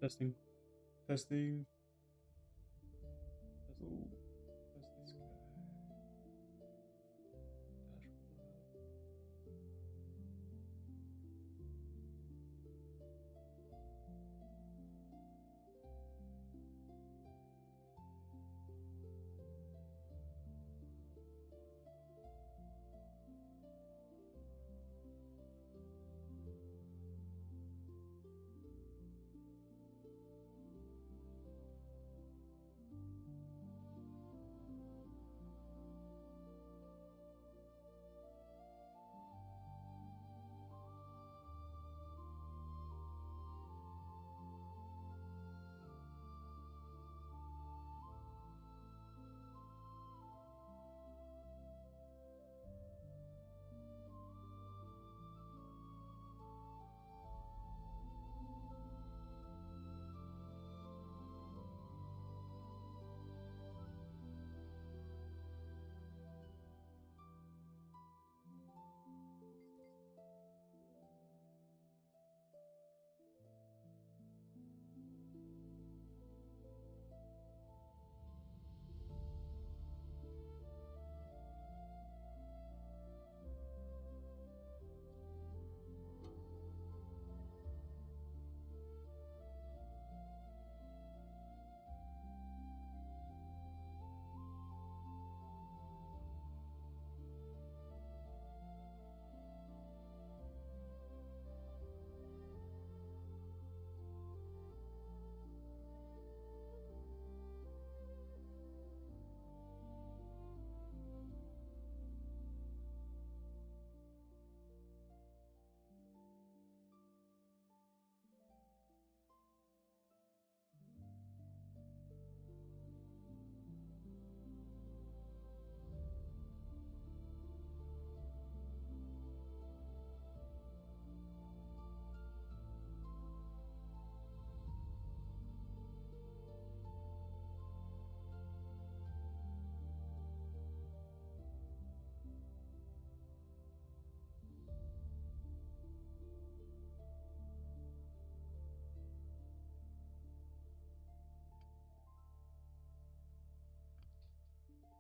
Testing. Testing. Testing. Testing. Dashboard.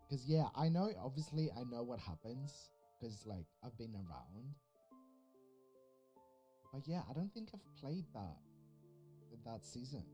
Because yeah, I know, obviously I know what happens because like I've been around. But yeah, I don't think I've played that season.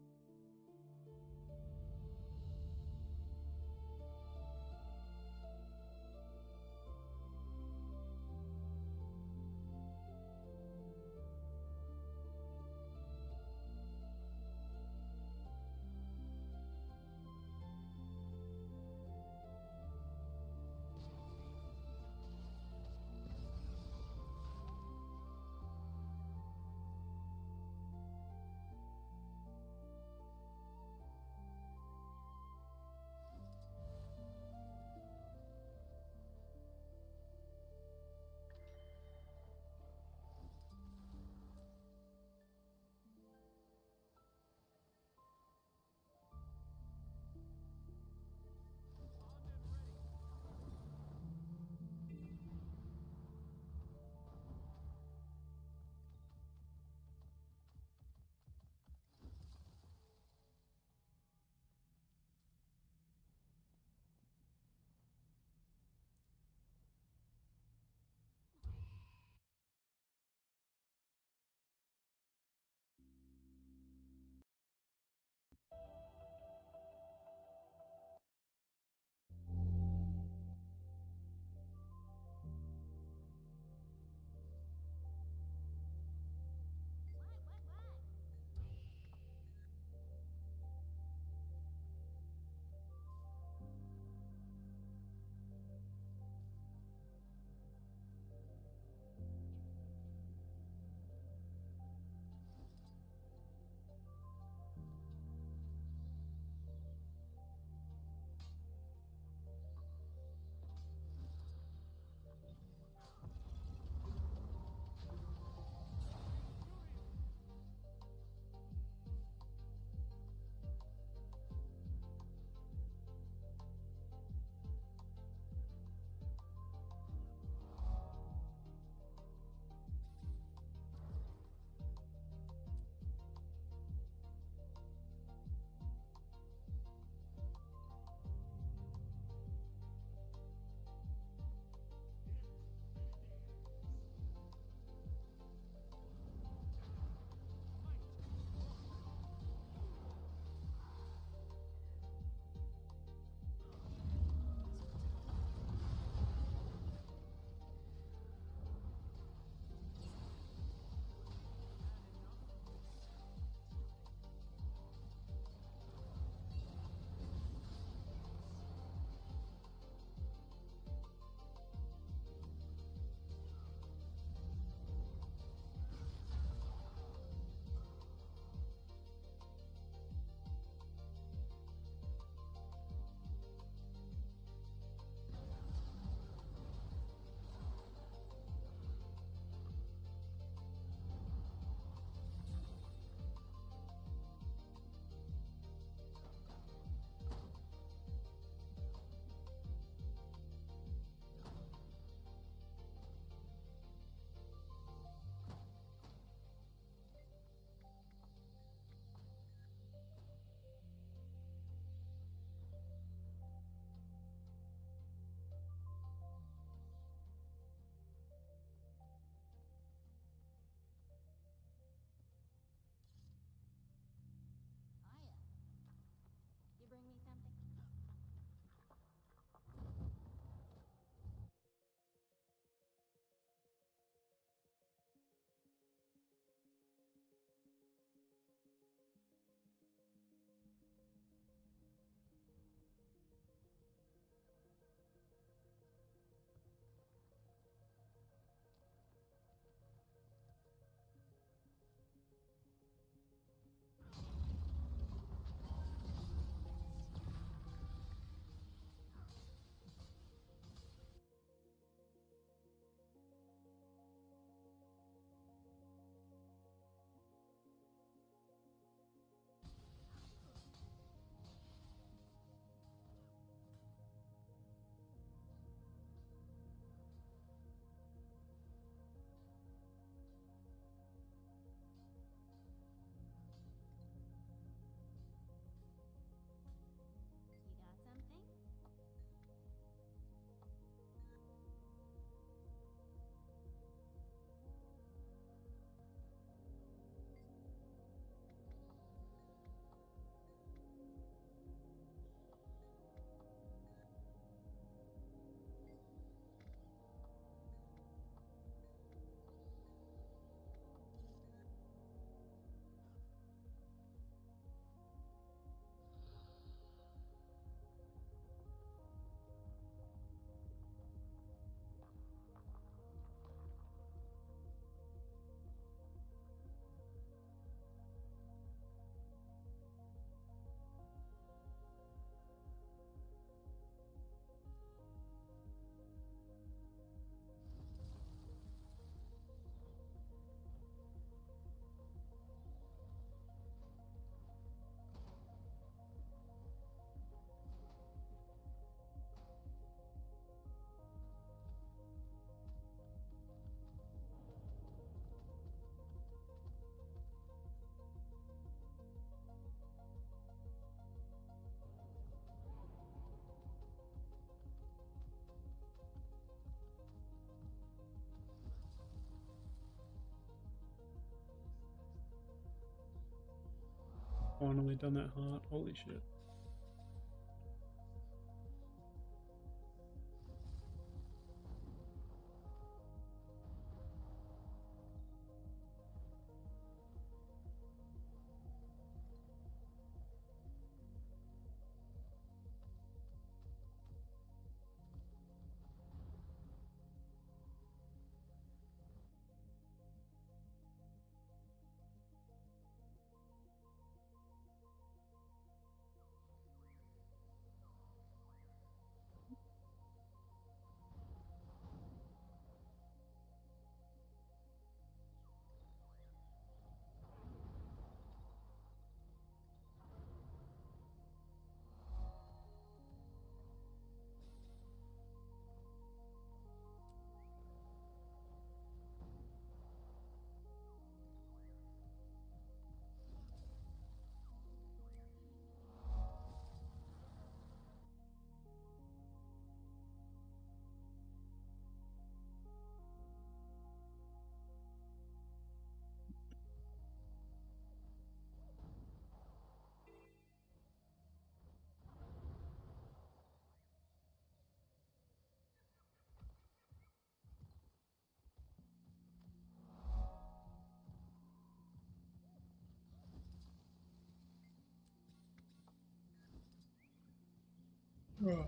finally done that hard. Holy shit. Right.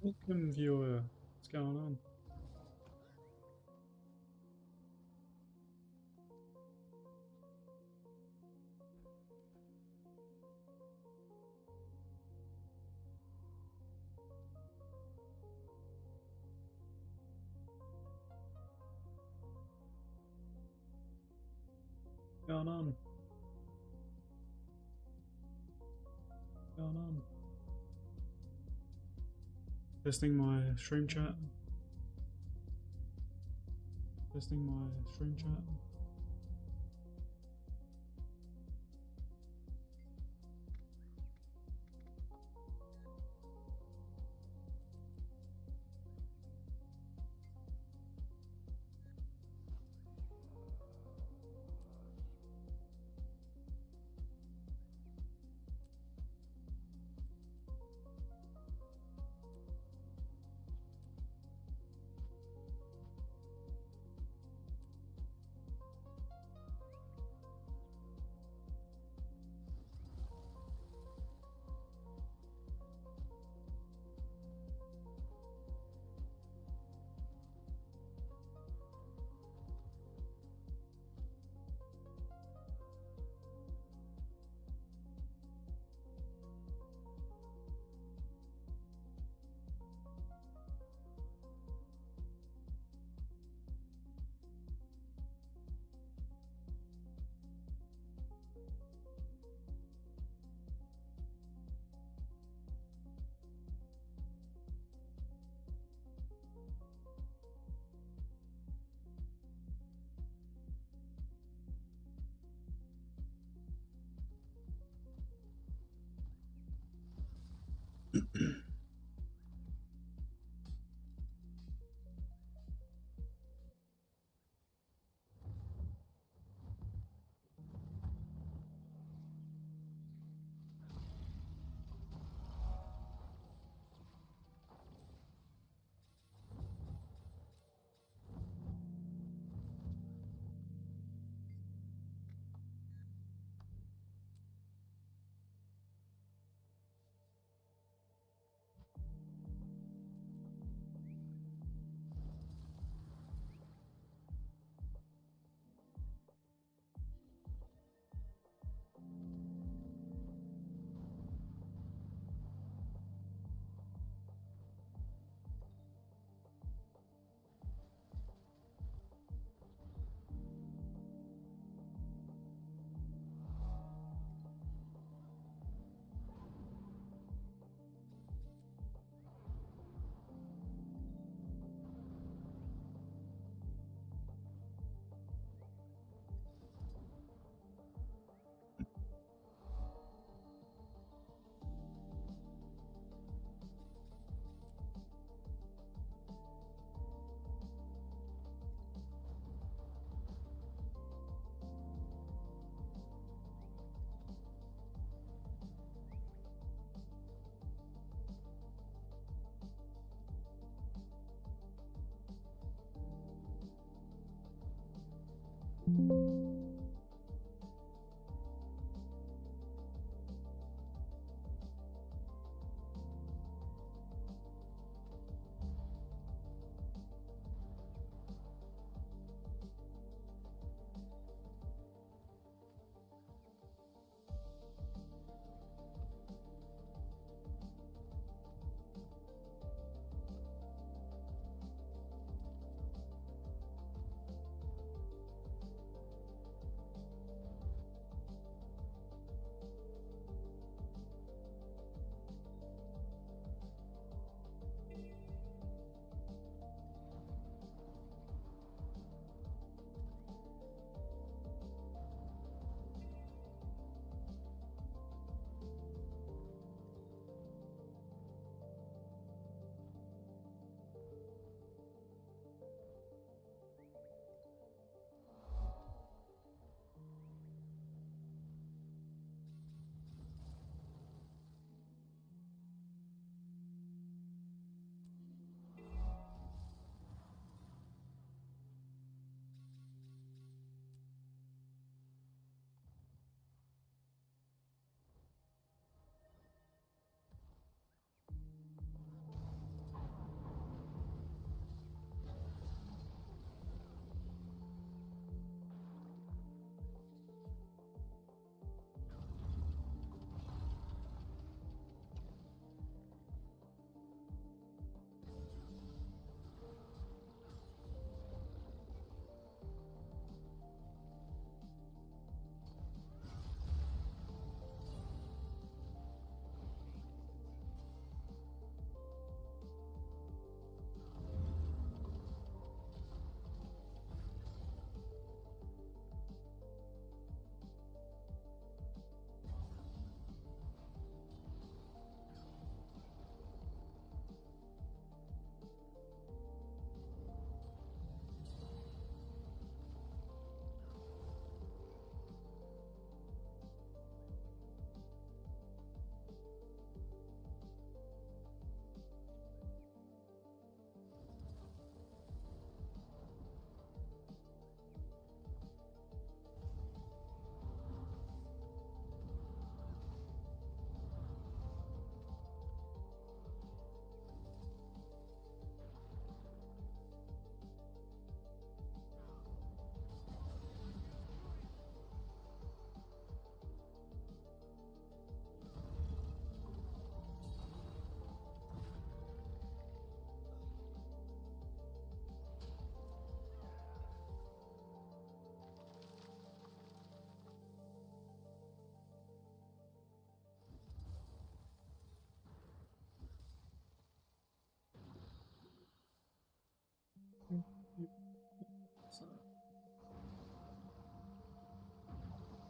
Welcome, viewer. What's going on? What's going on? What's going on? Testing my stream chat. Testing my stream chat.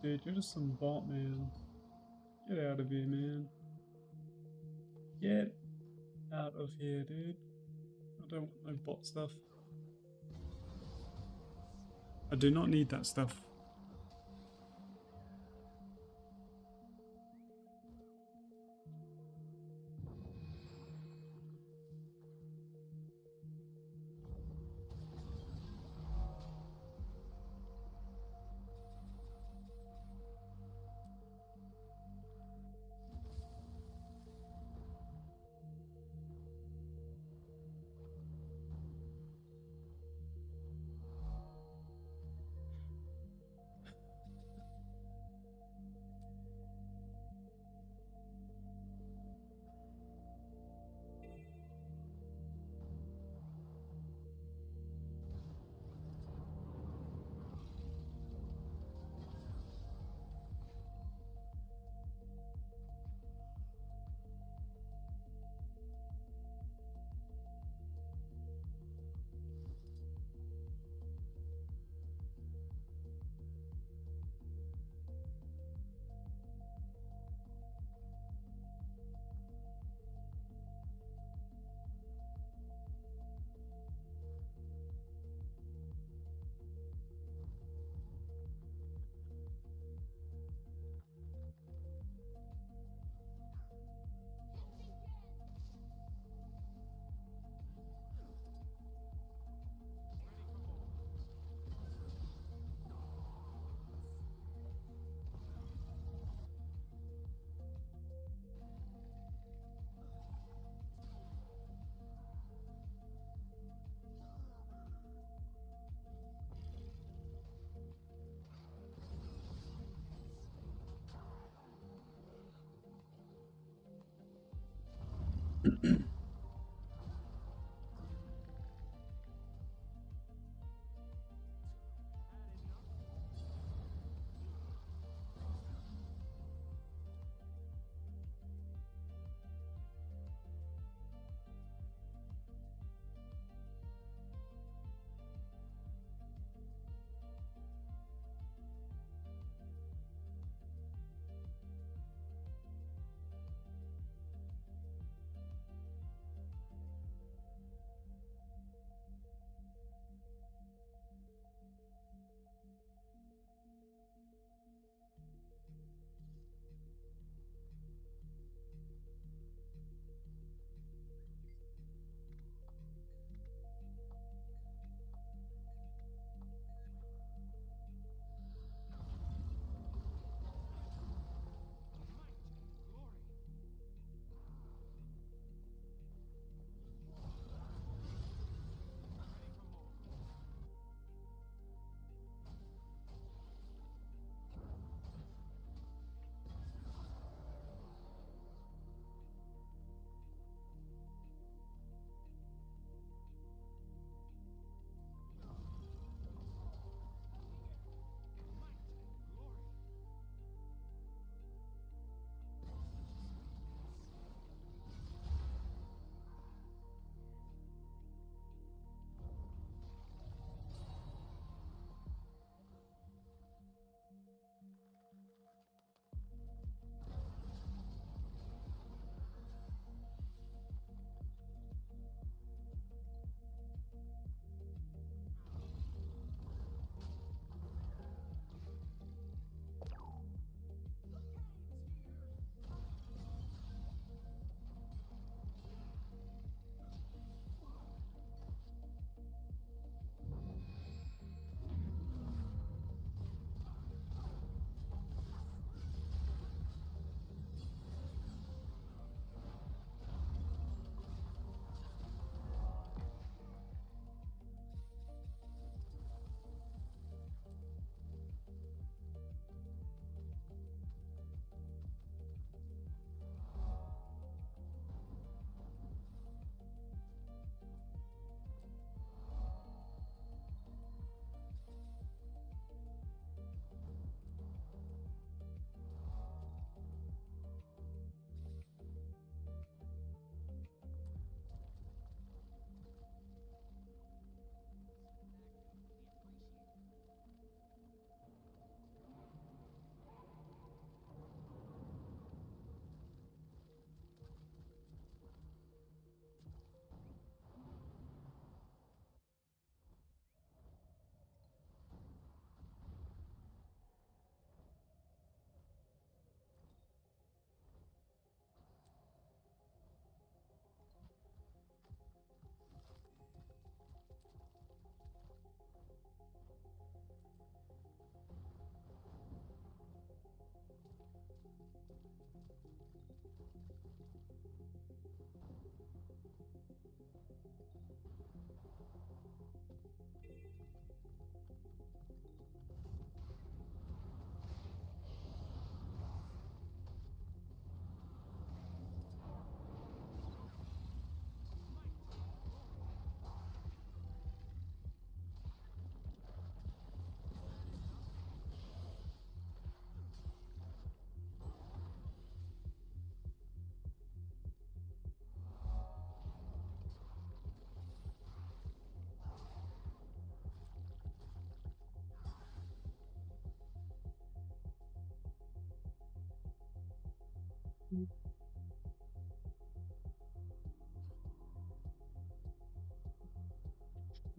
Dude, you're just some bot, man. Get out of here, man. Get out of here, dude. I don't want no bot stuff. I do not need that stuff.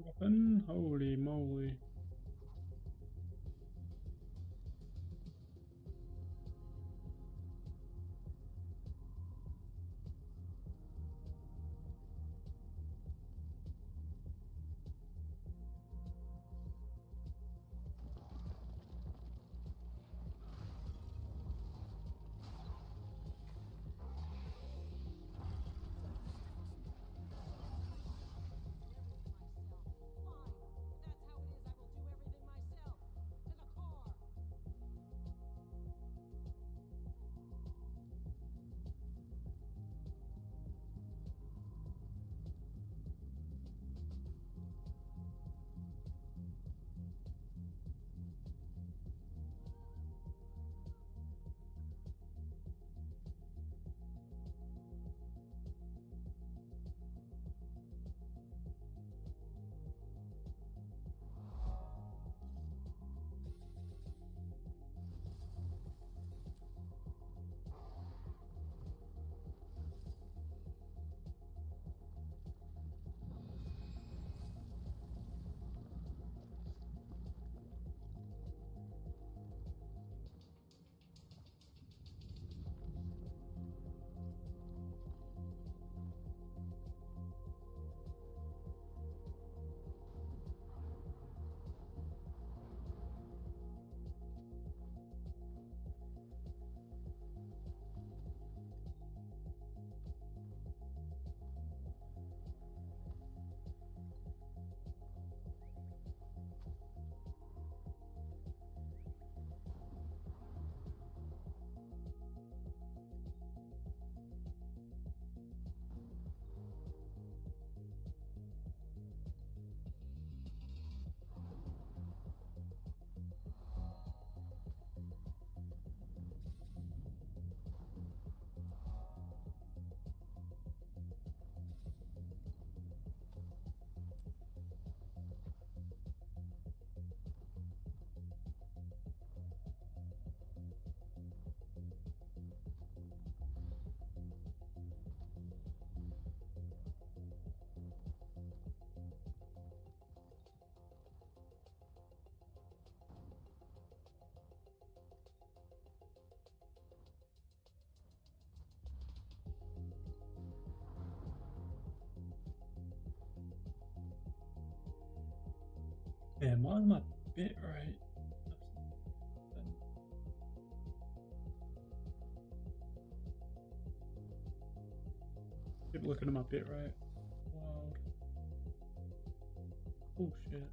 weapon? Holy moly. Damn, why is my bit rate? Keep looking at my bit rate. Wild. Oh shit.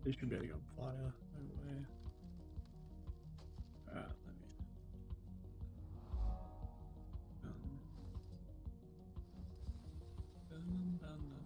They should be able to go fire. No way. Alright, let me. Dun, dun, dun, dun.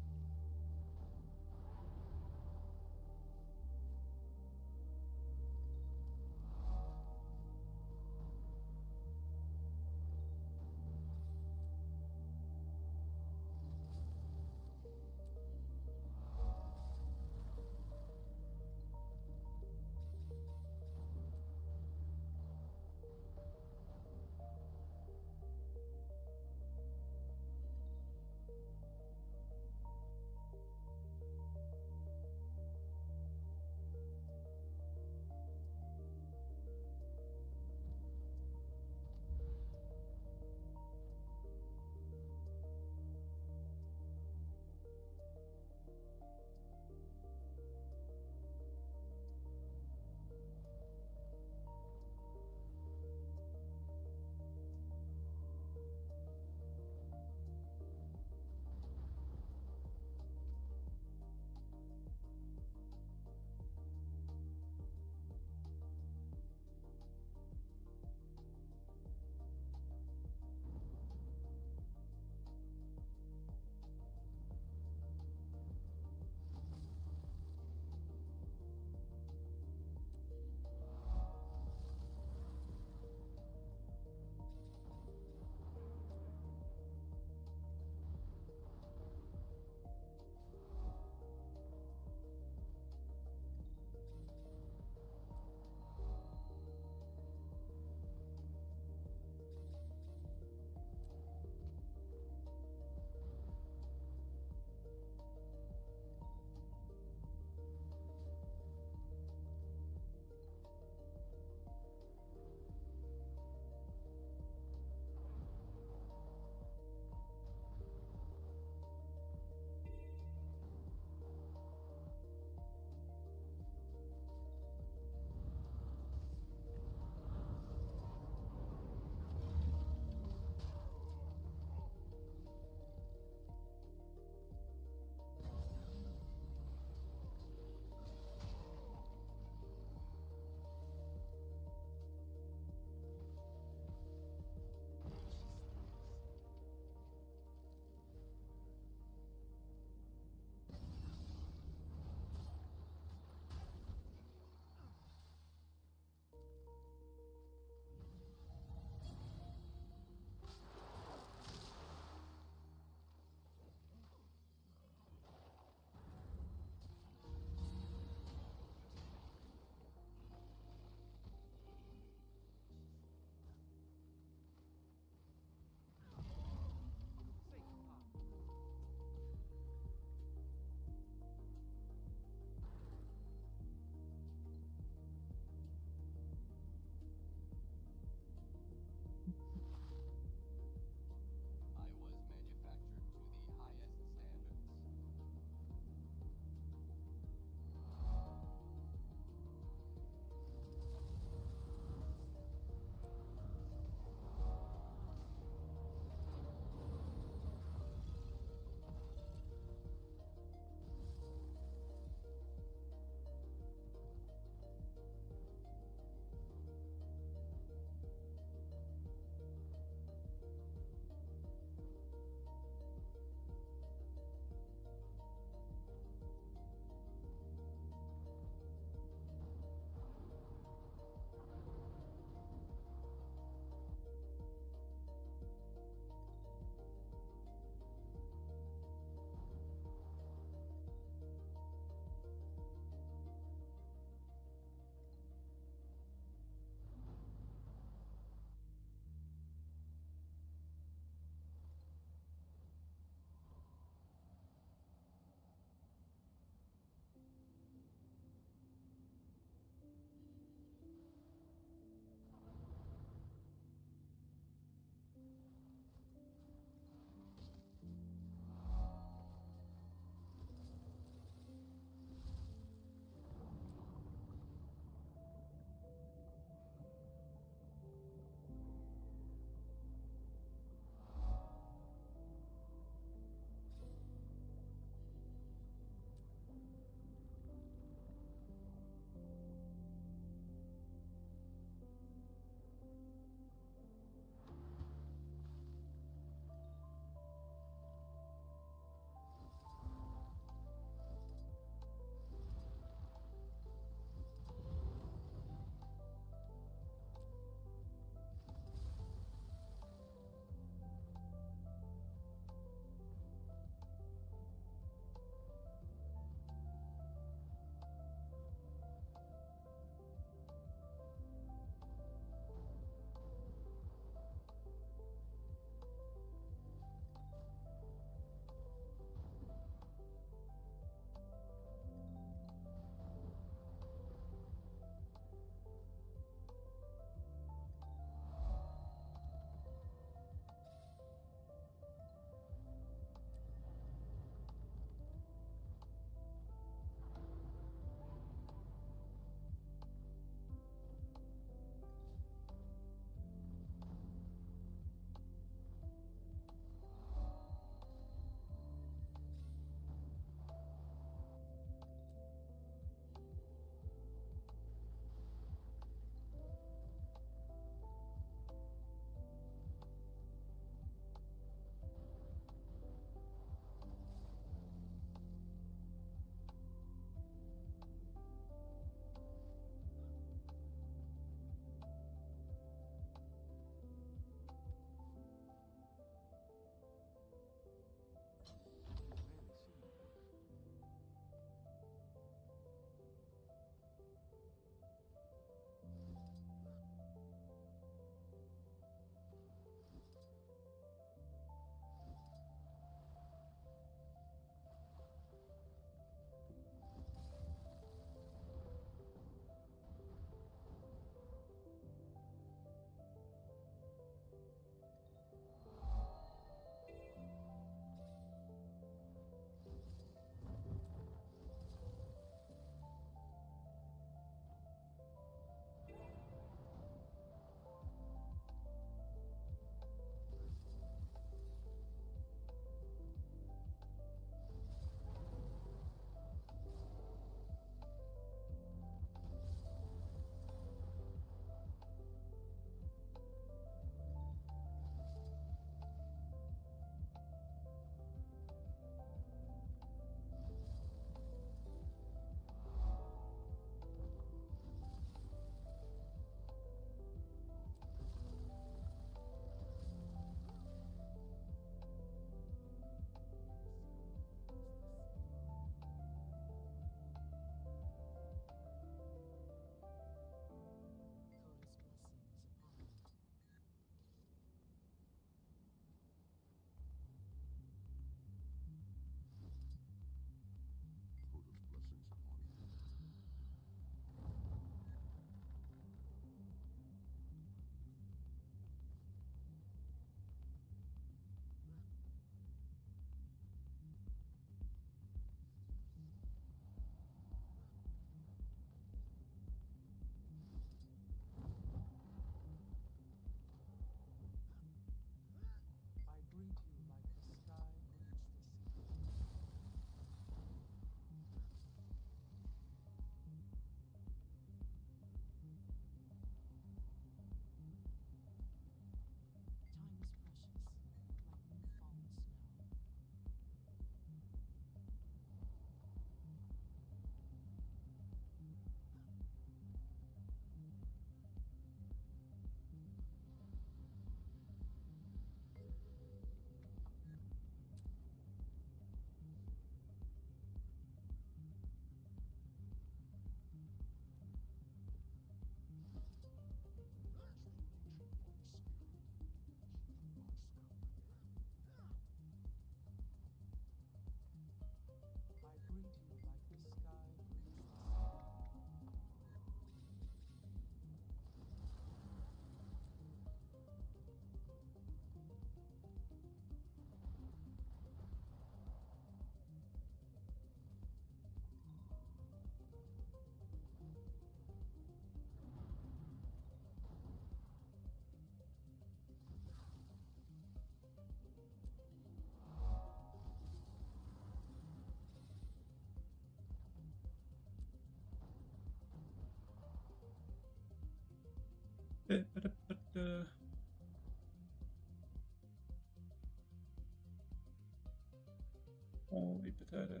Holy potato.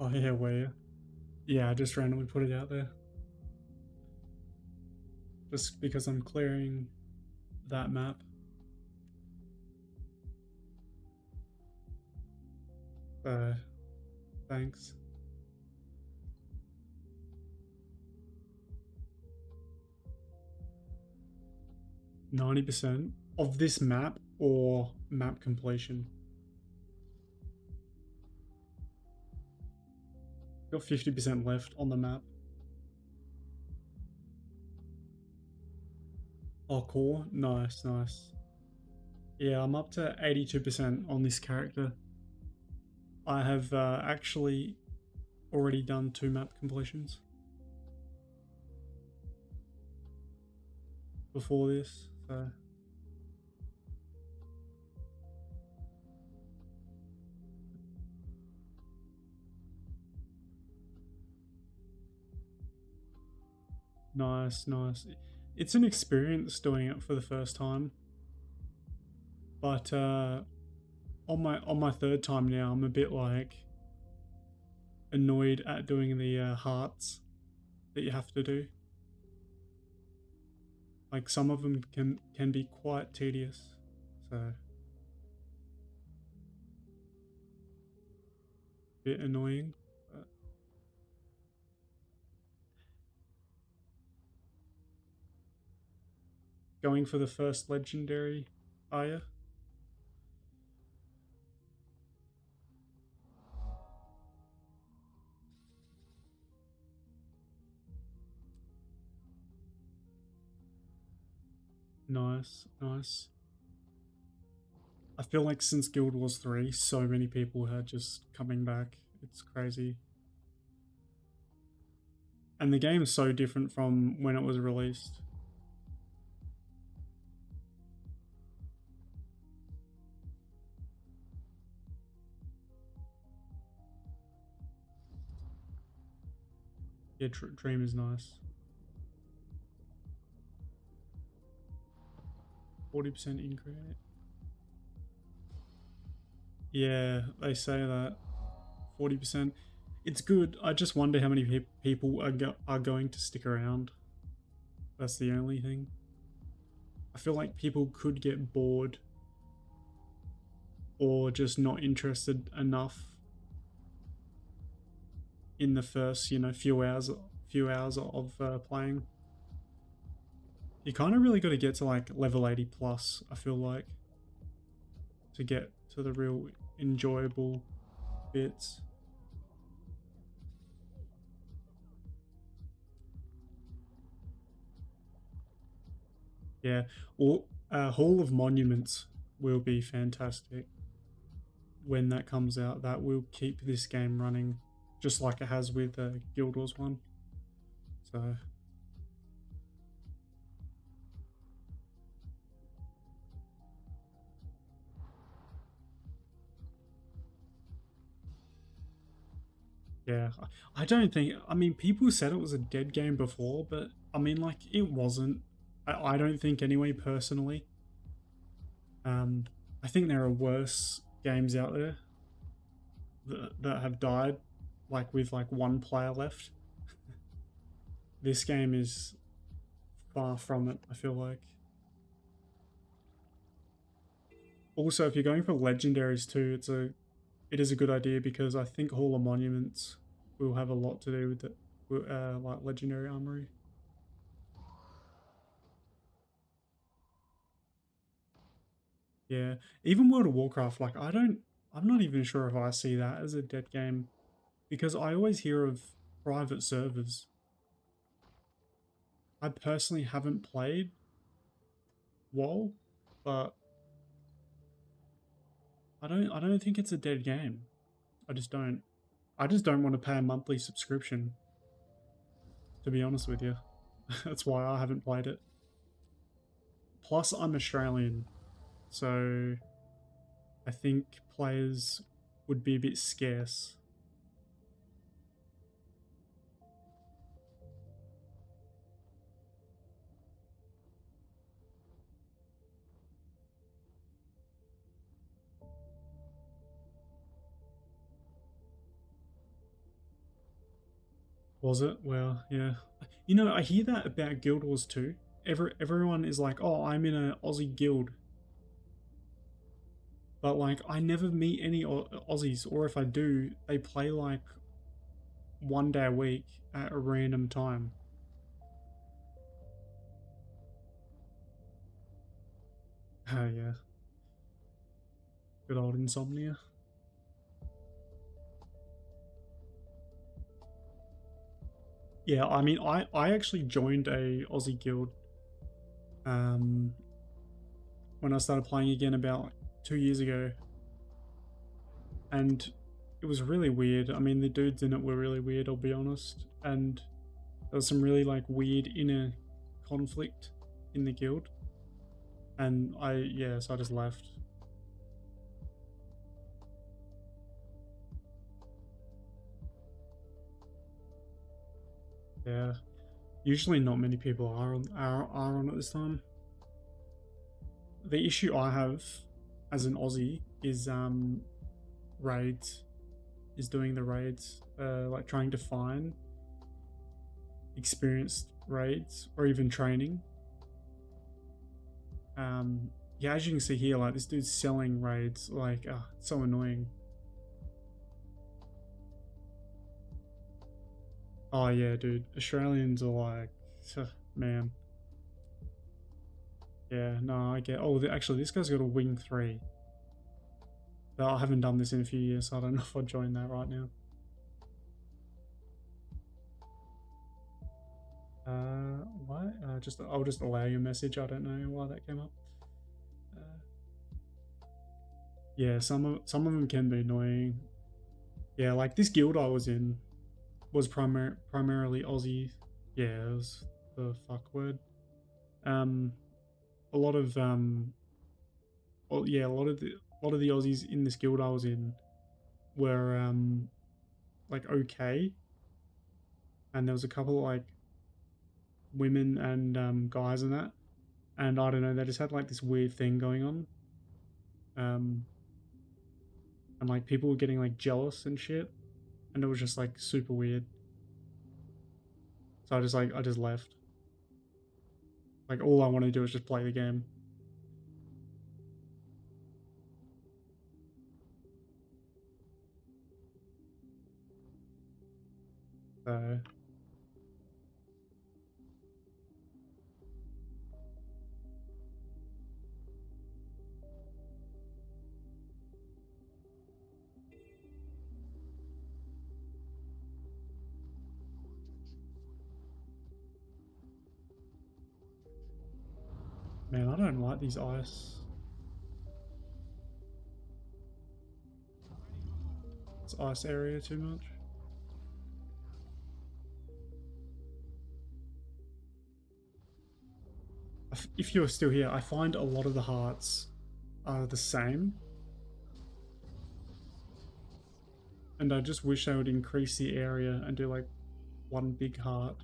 Oh yeah, where? Yeah, I just randomly put it out there. Just because I'm clearing that map. Thanks. %90 of this map or map completion? Got 50% left on the map. Oh, cool. Nice, nice. Yeah, I'm up to 82% on this character. I have actually already done 2 map completions before this, so nice, nice. It's an experience doing it for the first time, but on my third time now, I'm a bit like annoyed at doing the hearts that you have to do. Like some of them can be quite tedious, so a bit annoying. But going for the first legendary, are you? Nice, nice. I feel like since Guild Wars 3, so many people are just coming back. It's crazy. And the game is so different from when it was released. Yeah, Dream is nice. 40% increase. Yeah, they say that. 40%. It's good. I just wonder how many people are going to stick around. That's the only thing. I feel like people could get bored or just not interested enough in the first, few hours of playing. You kind of really got to get to like level 80 plus, I feel like, to get to the real enjoyable bits. Yeah, or Hall of Monuments will be fantastic when that comes out. That will keep this game running just like it has with Guild Wars 1. So Yeah, I don't think. I mean, people said it was a dead game before, but I mean, like, it wasn't. I don't think anyway. Personally, um, I think there are worse games out there that have died, like with like one player left. This game is far from it. I feel like. Also, if you're going for legendaries too, it is a good idea because I think Hall of Monuments will have a lot to do with it, like legendary armory. Yeah, even World of Warcraft, like I'm not even sure if I see that as a dead game because I always hear of private servers. I personally haven't played WoW, but I don't think it's a dead game. I just don't. I just don't want to pay a monthly subscription, to be honest with you. That's why I haven't played it. Plus, I'm Australian, so I think players would be a bit scarce. Was it? Well, yeah. You know, I hear that about Guild Wars too. Everyone is like, "Oh, I'm in a Aussie guild," but like, I never meet any Aussies, or if I do, they play like 1 day a week at a random time. Oh yeah, good old insomnia. Yeah, I mean, I actually joined a Aussie guild um when I started playing again about 2 years ago, and it was really weird. I mean, the dudes in it were really weird, I'll be honest, and there was some really like weird inner conflict in the guild, and yeah, so I just left. Yeah, usually not many people are on at this time. The issue I have as an Aussie is raids, is doing the raids, like trying to find experienced raids or even training. Yeah, as you can see here, like this dude's selling raids, like it's so annoying. Oh yeah, dude, Australians are like, man, yeah, no, I get. Oh, actually, this guy's got a wing 3. But I haven't done this in a few years, so I don't know if I'd join that right now. Why? Just I'll just allow your message. I don't know why that came up. Uh, yeah, some of them can be annoying. Yeah, like this guild I was in was primarily Aussie. Yeah, it was the fuck word. Um, a lot of well, yeah, a lot of the Aussies in this guild I was in were like okay, and there was a couple like women and guys in that, and I don't know, they just had like this weird thing going on, um, and like people were getting like jealous and shit, and it was just like super weird. So I just left. Like all I want to do is just play the game. So man, I don't like these ice area too much. If you're still here, I find a lot of the hearts are the same, And I just wish they would increase the area and do like one big heart.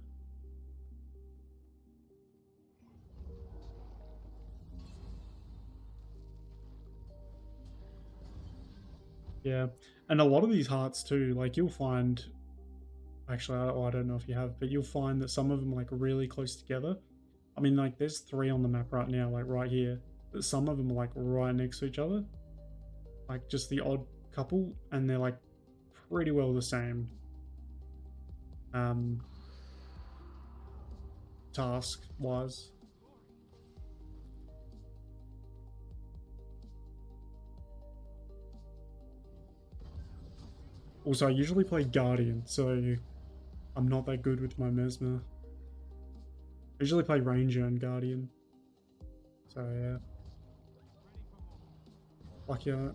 Yeah, and a lot of these hearts too, like you'll find, actually, I don't know if you have, but you'll find that some of them like really close together. I mean, like there's 3 on the map right now, like right here, but some of them are like right next to each other, like just the odd couple, and they're like pretty well the same task wise. Also, I usually play Guardian, so I'm not that good with my Mesmer. I usually play Ranger and Guardian. So yeah. Lucky on it.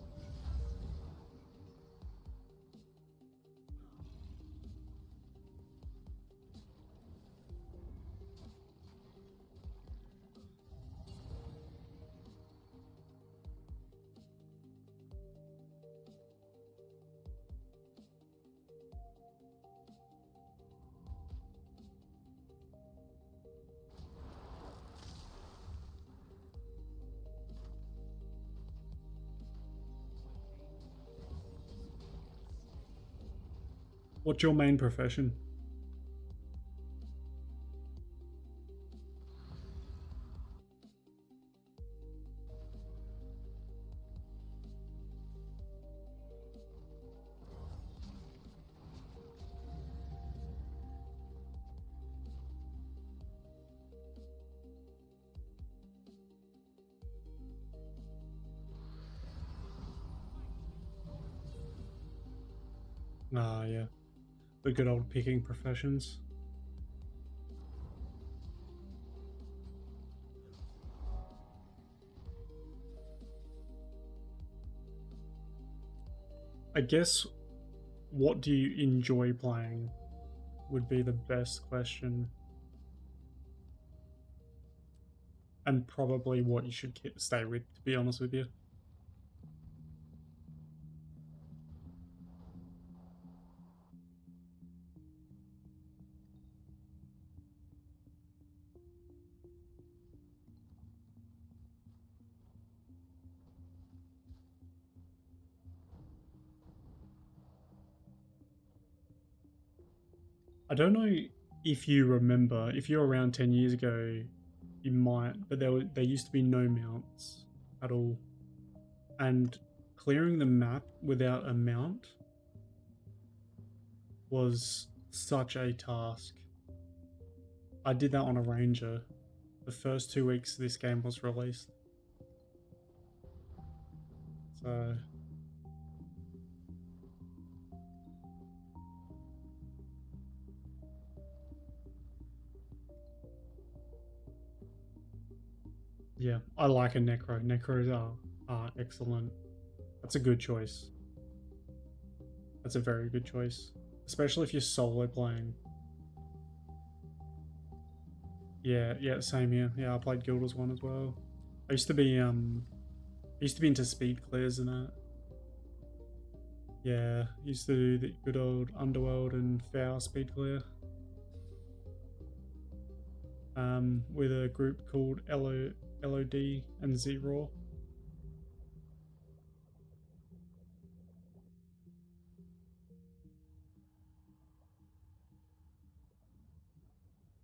What's your main profession? Ah, yeah. The good old picking professions. I guess, what do you enjoy playing would be the best question. And probably what you should stay with, to be honest with you. I don't know if you remember, if you're around 10 years ago, you might, but there used to be no mounts at all. And clearing the map without a mount was such a task. I did that on a Ranger the first 2 weeks this game was released. So yeah, I like a Necro. Necros are excellent. That's a good choice. That's a very good choice. Especially if you're solo playing. Yeah, yeah, same here. Yeah, I played Guild Wars 1 as well. I used to be into speed clears and that. Yeah, used to do the good old Underworld and Foul speed clear. With a group called LOD and Z-Raw.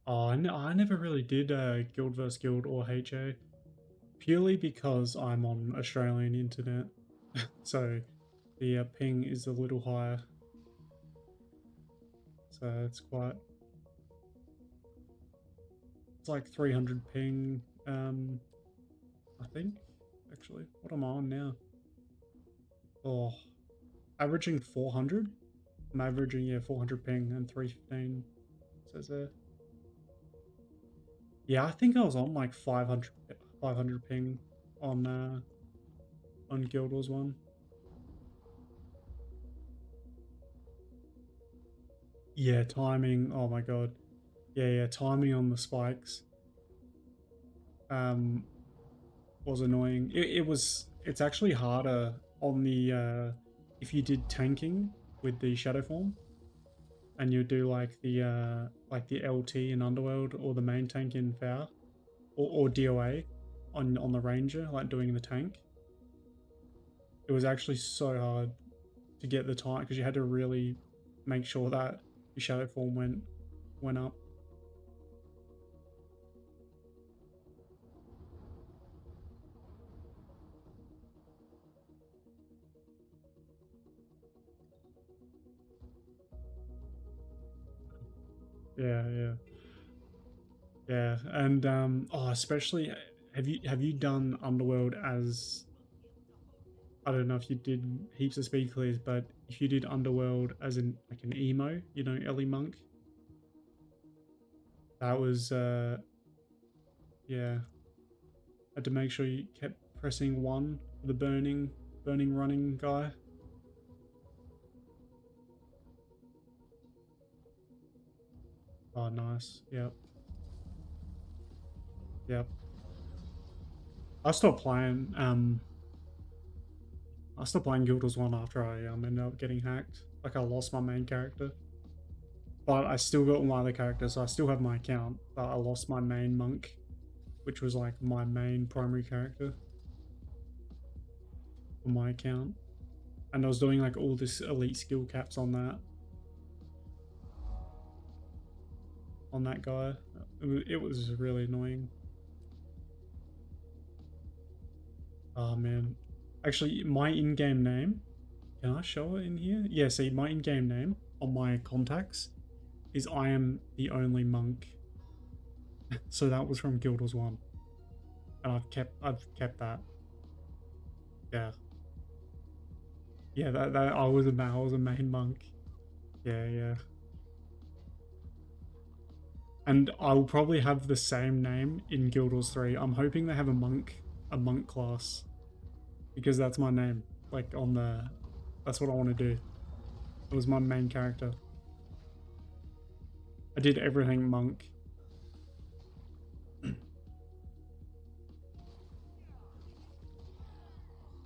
Oh, I never really did Guild vs Guild or HA, purely because I'm on Australian internet, so the ping is a little higher. So it's like 300 ping. I think actually, what am I on now? Oh, averaging 400. I'm averaging, yeah, 400 ping and 315 says there. Yeah, I think I was on like 500 ping on Guild Wars 1. Yeah, timing. Oh my god. Yeah, timing on the spikes um was annoying. It's actually harder on the if you did tanking with the shadow form, and you do like the LT in Underworld or the main tank in Vow, or DOA on the Ranger, like doing the tank. It was actually so hard to get the time because you had to really make sure that your shadow form went up. Yeah, yeah, yeah, and oh, especially have you done Underworld as, I don't know if you did heaps of speed clears, but if you did Underworld as in like an emo, you know, Ellie Monk, that was yeah, had to make sure you kept pressing one for the burning running guy. Oh, nice. Yep, yep. I stopped playing. I stopped playing Guild Wars 1 after I ended up getting hacked. Like I lost my main character, but I still got all my other characters. So I still have my account, but I lost my main monk, which was like my main primary character on my account, and I was doing like all this elite skill caps on that guy. It was really annoying. Oh man, actually, my in-game name. Can I show it in here? Yeah, see, my in-game name on my contacts is I am the only monk. So that was from Guild Wars 1. And I've kept that. Yeah. Yeah, that I was a main monk. Yeah, yeah. And I'll probably have the same name in Guild Wars 3. I'm hoping they have a monk class. Because that's my name. Like on the, that's what I want to do. It was my main character. I did everything monk.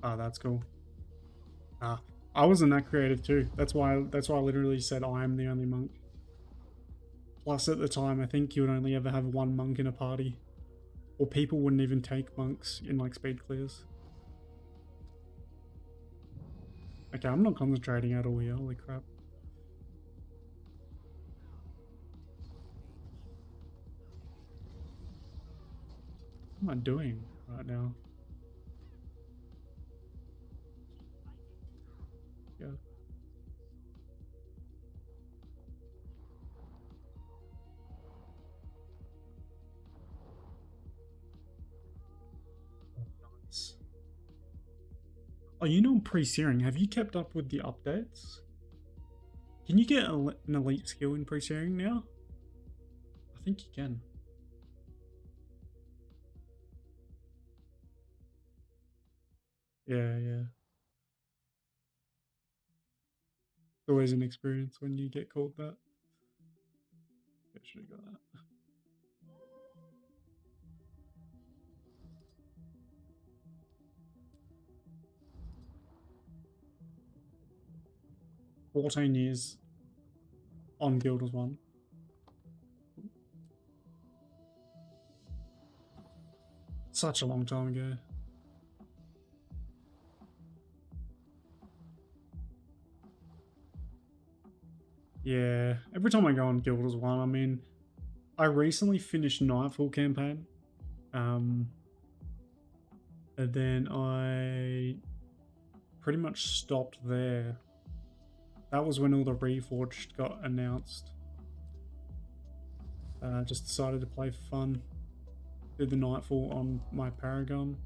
Ah, that's cool. Ah, I wasn't that creative too. That's why I literally said I am the only monk. Plus at the time I think you would only ever have one monk in a party. Or people wouldn't even take monks in like speed clears. Okay, I'm not concentrating at all here, holy crap. What am I doing right now? Yeah. Nice. Oh, you know pre-searing. Have you kept up with the updates? Can you get an elite skill in pre-searing now? I think you can. Yeah, yeah. It's always an experience when you get called that. I should have got that. 14 years on Guild Wars 1. Such a long time ago. Yeah, every time I go on Guild Wars 1, I mean, I recently finished Nightfall campaign. And then I pretty much stopped there. That was when all the Reforged got announced. Just decided to play for fun. Did the Nightfall on my Paragon.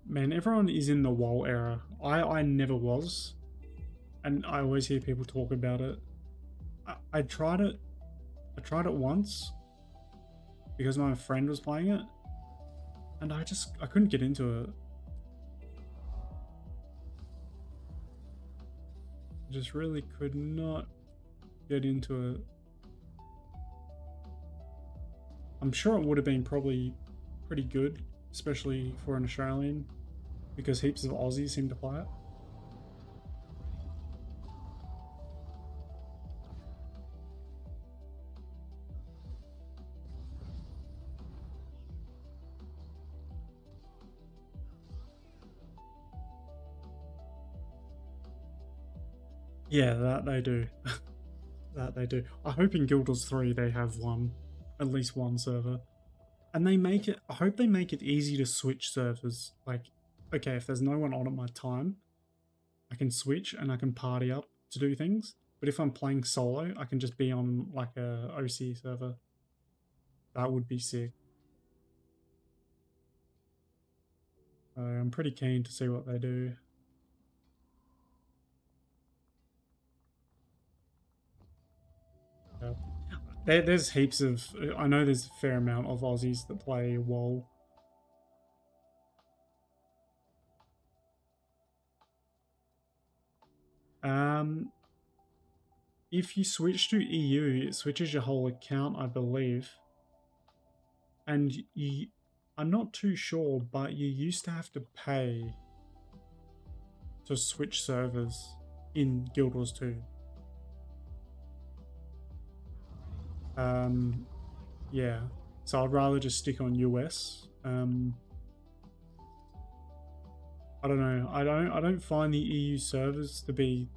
Man, everyone is in the WoW era. I never was. And I always hear people talk about it. I tried it once, because my friend was playing it, and I couldn't get into it. I just really could not get into it. I'm sure it would have been probably pretty good, especially for an Australian, because heaps of Aussies seem to play it. Yeah, that they do. That they do. I hope in Guild Wars 3 they have at least one server. And they make it, I hope they make it easy to switch servers. Like, okay, if there's no one on at my time, I can switch and I can party up to do things. But if I'm playing solo, I can just be on like a OC server. That would be sick. I'm pretty keen to see what they do. Yeah. There's heaps of, I know there's a fair amount of Aussies that play WoW. If you switch to EU, it switches your whole account, I believe. And I'm not too sure, but you used to have to pay to switch servers in Guild Wars 2. Yeah. So I'd rather just stick on US. I don't know. I don't find the EU servers to be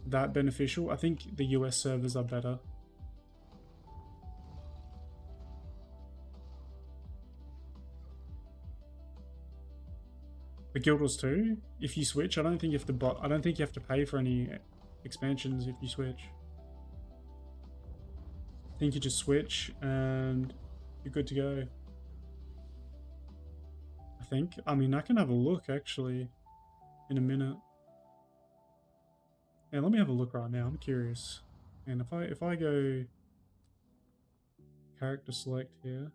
that beneficial. I think the US servers are better. The Guild Wars 2, if you switch, I don't think you have to I don't think you have to pay for any expansions if you switch. I think you just switch and you're good to go. I think. I mean, I can have a look actually in a minute. Yeah, let me have a look right now. I'm curious. And if I go character select here,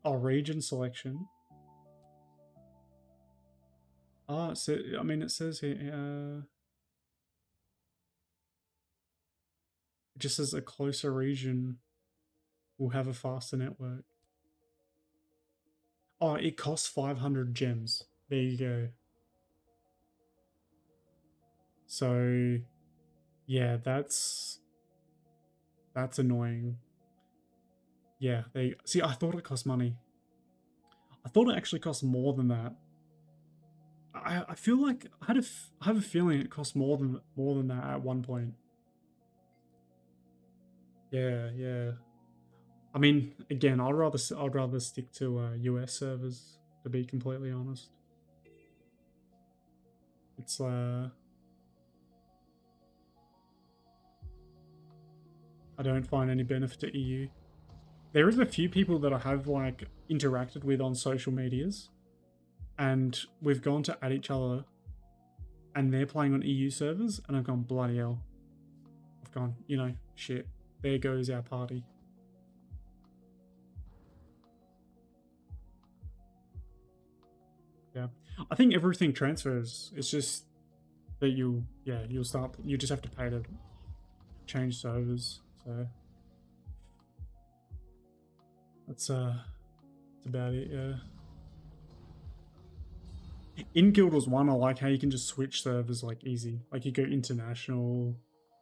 oh, region selection. Ah, I mean, it says here. It just says a closer region will have a faster network. Oh, it costs 500 gems. There you go. So, yeah, that's annoying. Yeah, they see. I thought it cost money. I thought it actually cost more than that. I feel like I have a feeling it cost more than that at one point. Yeah, yeah. I mean, again, I'd rather stick to US servers, to be completely honest. It's I don't find any benefit to EU. There is a few people that I have like interacted with on social medias, and we've gone to add each other, and they're playing on EU servers, and I've gone, bloody hell. I've gone, shit. There goes our party. Yeah, I think everything transfers. It's just that you just have to pay to change servers. So that's about it. Yeah. In Guild Wars 1, I like how you can just switch servers like easy. Like you go international,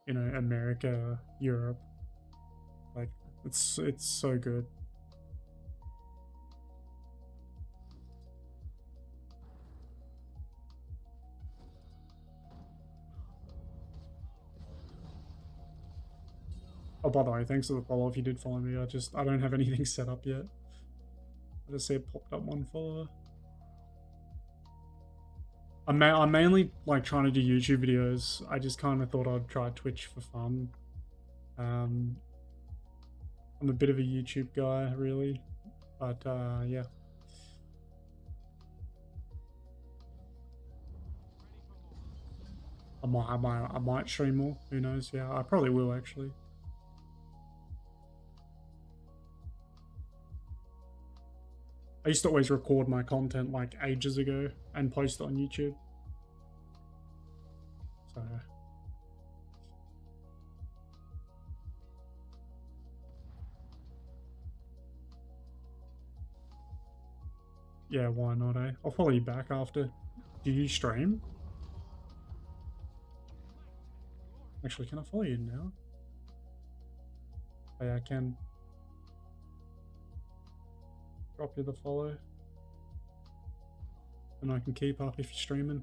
America, Europe. Like it's so good. Oh, by the way, thanks for the follow. If you did follow me, I don't have anything set up yet. I just see it popped up one follower. I'm mainly like trying to do YouTube videos. I just kind of thought I'd try Twitch for fun. I'm a bit of a YouTube guy, really, but yeah. I might stream more. Who knows? Yeah, I probably will actually. I used to always record my content like ages ago and post it on YouTube. So yeah, why not, eh? I'll follow you back after. Do you stream? Actually, can I follow you now? Oh, yeah, I can. Drop you the follow. And I can keep up if you're streaming.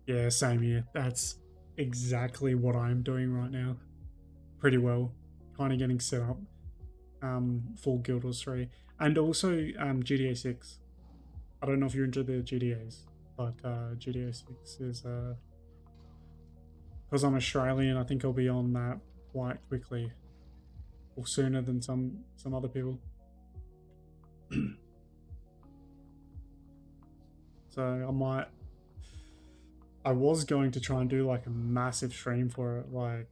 Yeah, same here. That's exactly what I'm doing right now. Pretty well. Kind of getting set up for Guild Wars 3. And also GTA 6. I don't know if you're into the GTAs, but GTA 6 is... because I'm Australian, I think I'll be on that quite quickly. Or sooner than some other people. So I was going to try and do like a massive stream for it, like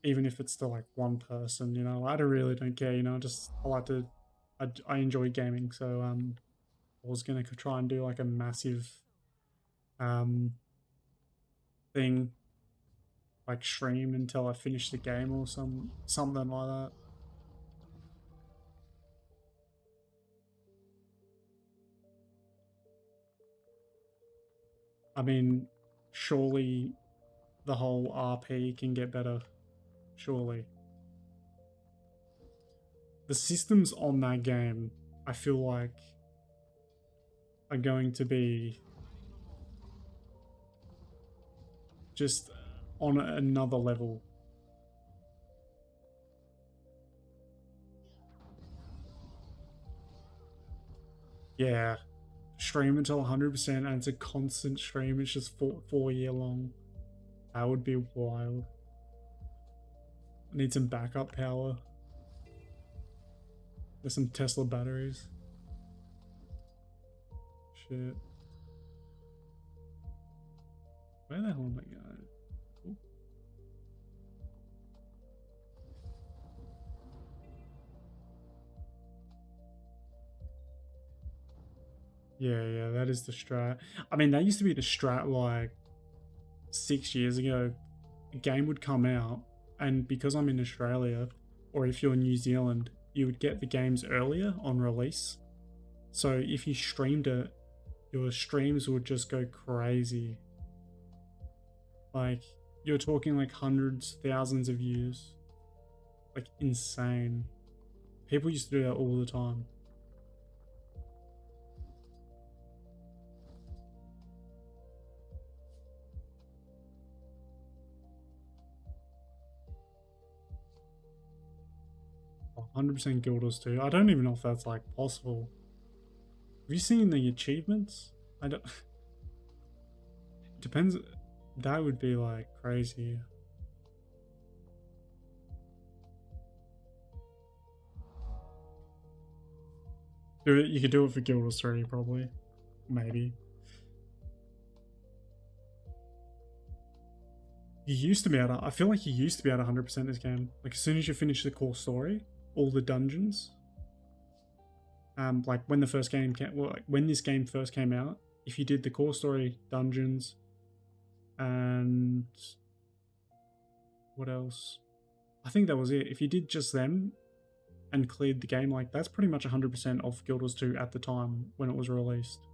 even if it's to like one person, you know. I don't care, you know. I enjoy gaming, so I was gonna try and do like a massive um thing, like stream until I finish the game or something like that. I mean, surely the whole RP can get better. Surely. The systems on that game, I feel like, are going to be just on another level. Yeah. Stream until 100% and it's a constant stream. It's just 4 year long. That would be wild. I need some backup power. There's some Tesla batteries. Shit. Where the hell am I going? Ooh. Yeah, that is the strat. I mean, that used to be the strat like 6 years ago. A game would come out, and because I'm in Australia, or if you're in New Zealand, you would get the games earlier on release. So if you streamed it, your streams would just go crazy. Like, you're talking like hundreds, thousands of views. Like, insane. People used to do that all the time. Oh, 100% Guild Wars 2. I don't even know if that's like possible. Have you seen the achievements? I don't... Depends. That would be like crazy. Do it. You could do it for Guild Wars 3 probably. Maybe. You used to be able to, I feel like you used to be able to 100% this game. Like as soon as you finish the core story, all the dungeons. Like when the first game came, well, like when this game first came out, if you did the core story, dungeons, and what else? I think that was it. If you did just them and cleared the game, like that's pretty much 100% of Guild Wars 2 at the time when it was released.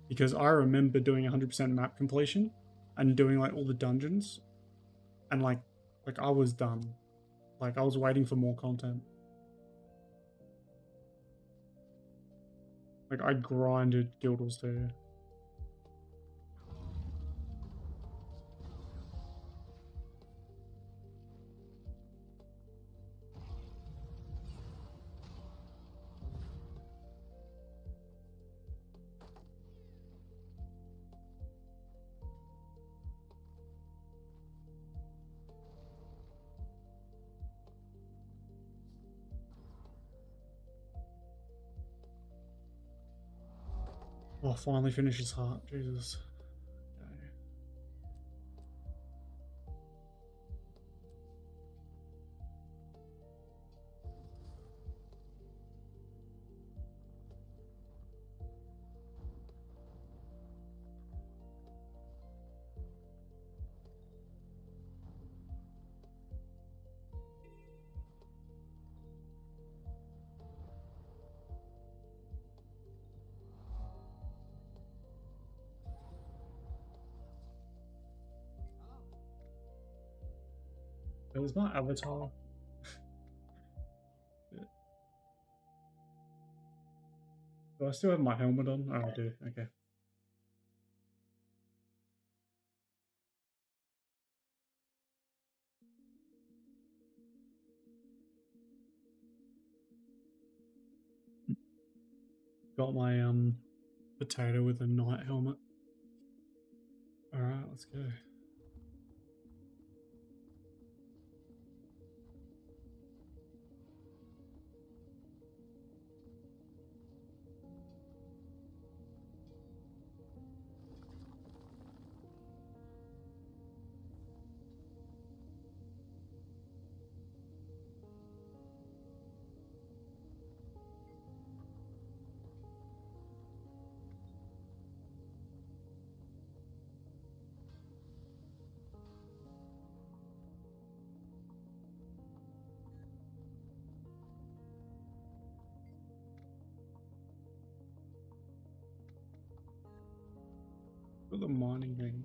Because I remember doing 100% map completion and doing like all the dungeons, and like I was done. Like I was waiting for more content. Like I grinded Guild Wars 2. Oh, finally finishes heart. Jesus. Okay. It was my avatar. Do I still have my helmet on? Oh, I do. Okay. Got my potato with a knight helmet. All right, let's go. For the mining ring.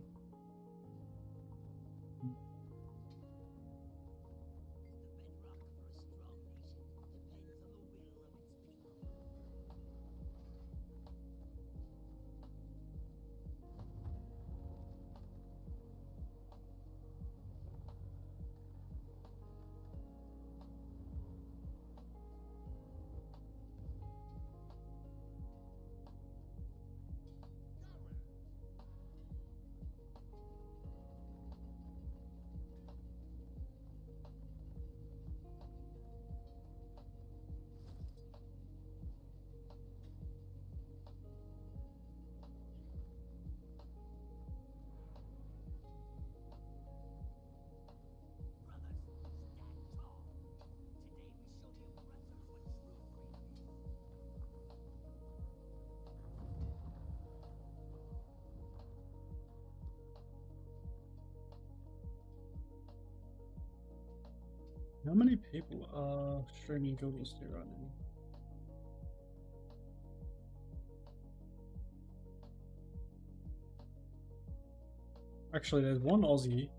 How many people are streaming GW2 right now? Actually, there's one Aussie.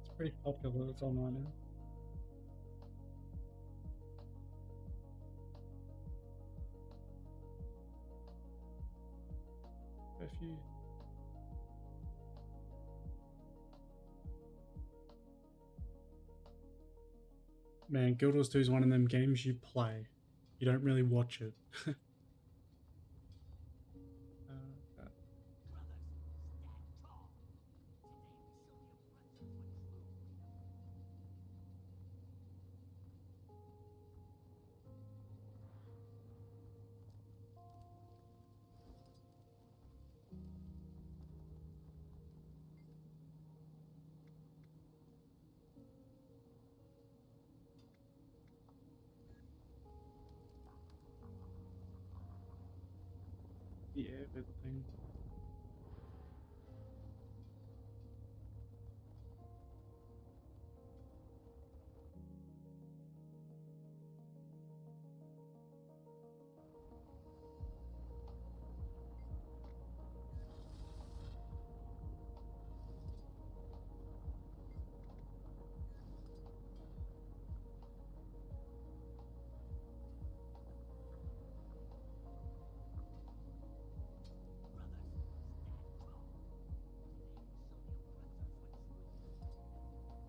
It's pretty popular. It's on right now. A few. Man, Guild Wars 2 is one of them games you play. You don't really watch it. Uh, yeah, bit of thing.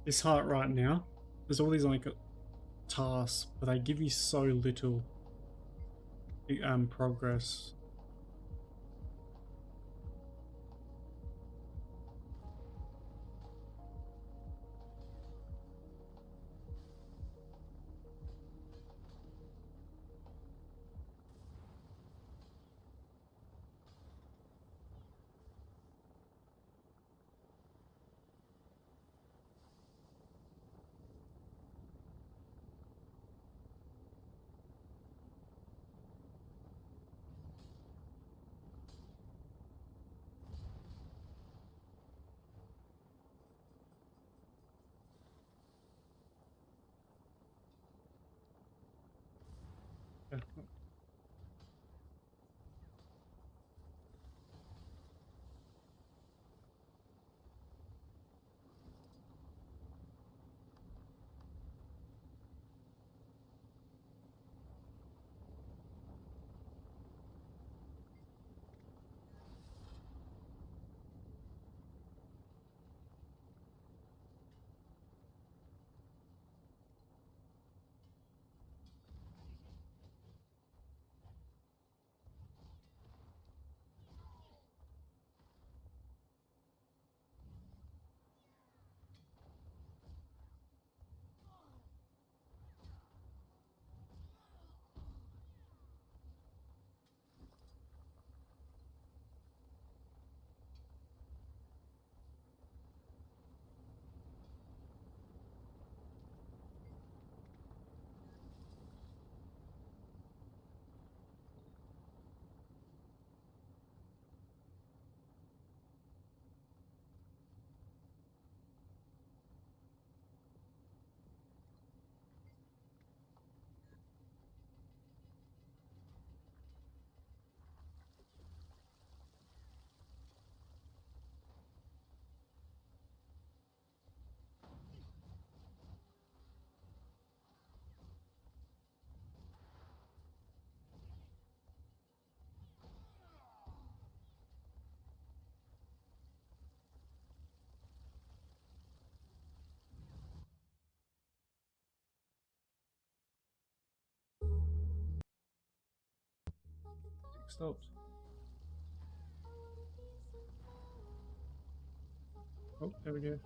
This heart right now, there's all these like tasks, but they give you so little progress. stopped? Oh, there we go.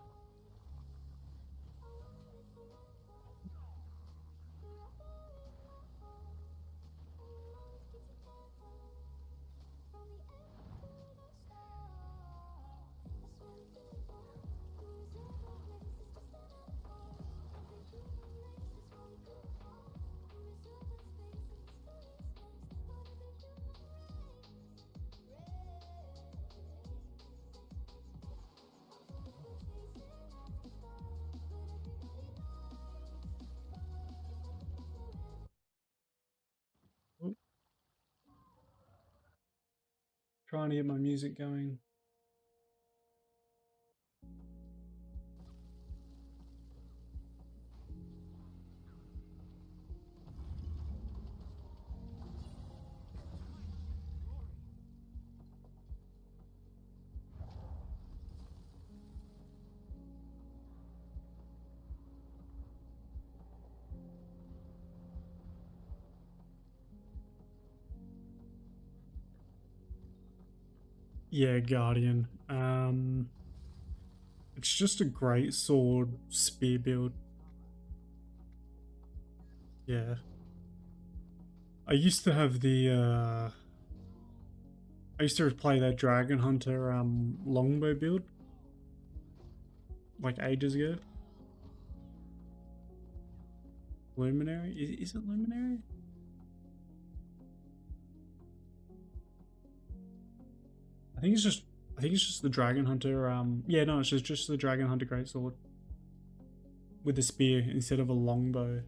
Oh, trying to get my music going. Yeah, Guardian. It's just a great sword spear build. Yeah. I used to have the I used to play that Dragon Hunter longbow build like ages ago. Luminary? Is it Luminary? I think it's just the Dragon Hunter yeah, no, it's just the Dragon Hunter greatsword with the spear instead of a longbow.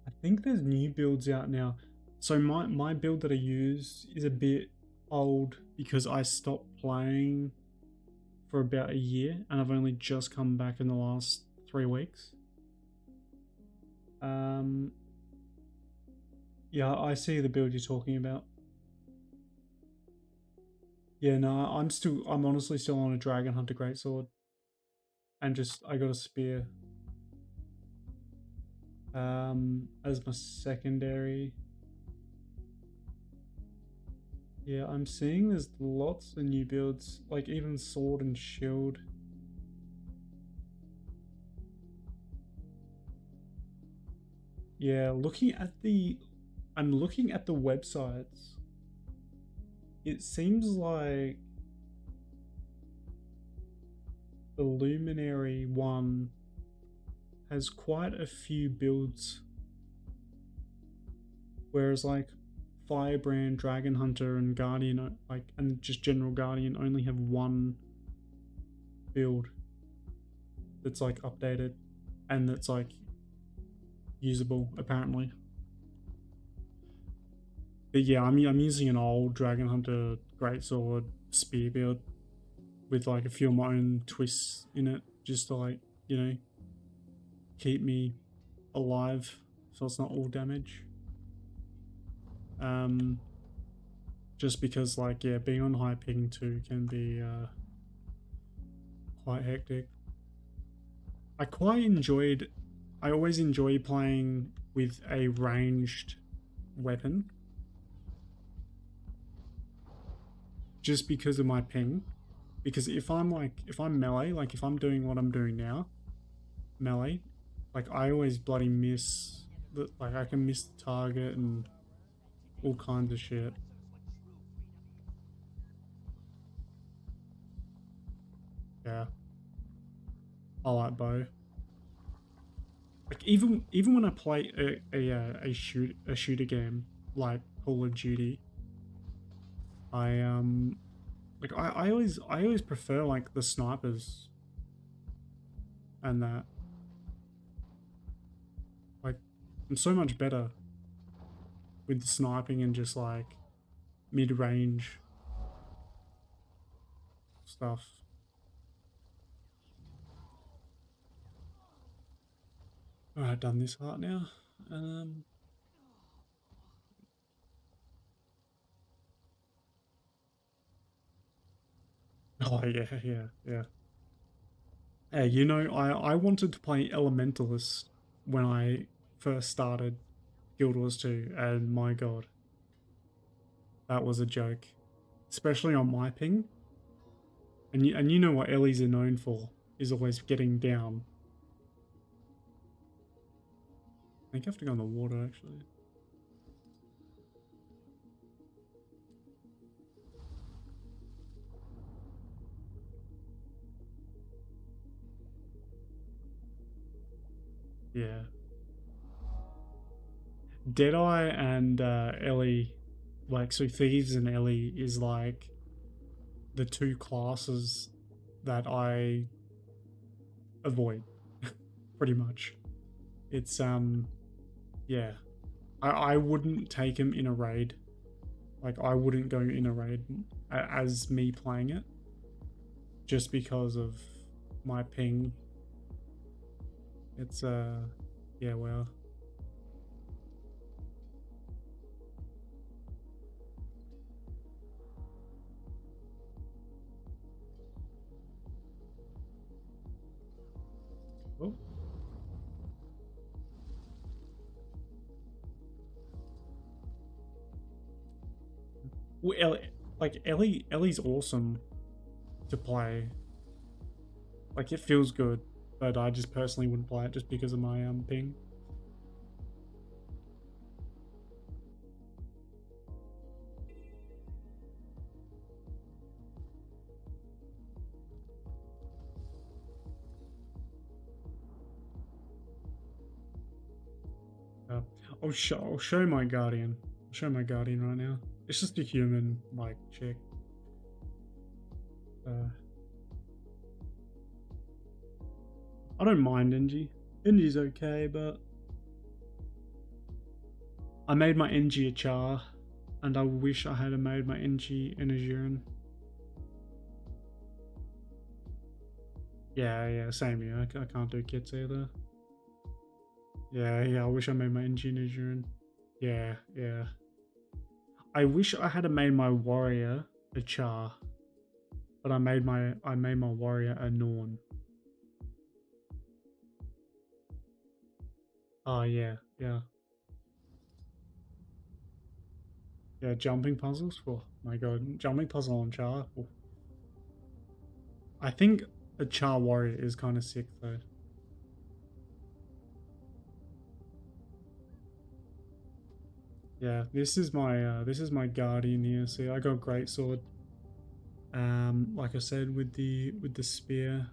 I think there's new builds out now. So my build that I use is a bit old because I stopped playing for about a year and I've only just come back in the last 3 weeks. Yeah, I see the build you're talking about. Yeah, no, I'm honestly still on a Dragon Hunter greatsword, and just I got a spear as my secondary. Yeah, I'm seeing there's lots of new builds, like even sword and shield. Yeah, I'm looking at the websites. It seems like the Luminary one has quite a few builds, whereas like Firebrand, Dragon Hunter, and Guardian, like, and just General Guardian only have one build that's like updated and that's like usable apparently. But yeah, I'm using an old Dragon Hunter greatsword spear build with like a few of my own twists in it, just to like, you know, keep me alive so it's not all damage. Just because like, yeah, being on high ping too can be quite hectic. I always enjoy playing with a ranged weapon just because of my ping. Because if I'm melee, like if I'm doing what I'm doing now, melee, like I always bloody miss, like I can miss the target and all kinds of shit. Yeah, I like bow. Like even when I play a shooter game like Call of Duty, I like I always prefer like the snipers and that, like I'm so much better with the sniping and just like mid-range stuff. Alright, done this part now. Oh yeah, yeah, yeah. Hey, you know, I wanted to play Elementalist when I first started Guild Wars 2, and my god, that was a joke. Especially on my ping. And you know what Ellie's are known for, is always getting down. I think I have to go in the water actually. Yeah. Deadeye and Ellie, like, so Thieves and Ellie is like the two classes that I avoid pretty much. It's yeah. I wouldn't take him in a raid. Like I wouldn't go in a raid as me playing it just because of my ping. It's yeah, well. Oh. Well, Ellie's awesome to play. Like it feels good, but I just personally wouldn't play it just because of my ping. Uh, I'll show my guardian. I'll show my guardian right now. It's just a human like chick. Uh, I don't mind NG. NG's okay, but I made my NG a char, and I wish I had made my NG an Azuran. Yeah, yeah, same here. I can't do kits either. Yeah, yeah, I wish I made my NG an Azuran. Yeah, yeah. I wish I had made my warrior a char, but I made my warrior a Norn. Oh yeah, yeah. Yeah, jumping puzzles. Oh my god, jumping puzzle on char. Oh. I think a char warrior is kind of sick though. Yeah, this is my guardian here. See, I got great sword. Like I said, with the spear.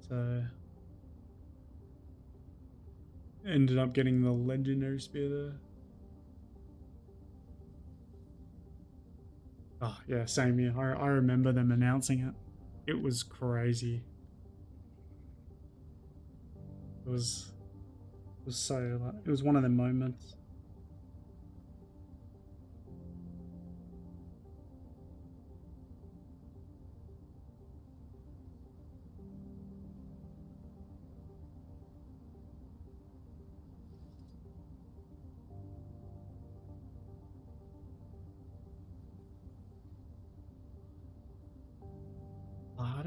So ended up getting the legendary spear there. Oh yeah, same here. I remember them announcing it. It was crazy. It was it was so like, it was one of the moments.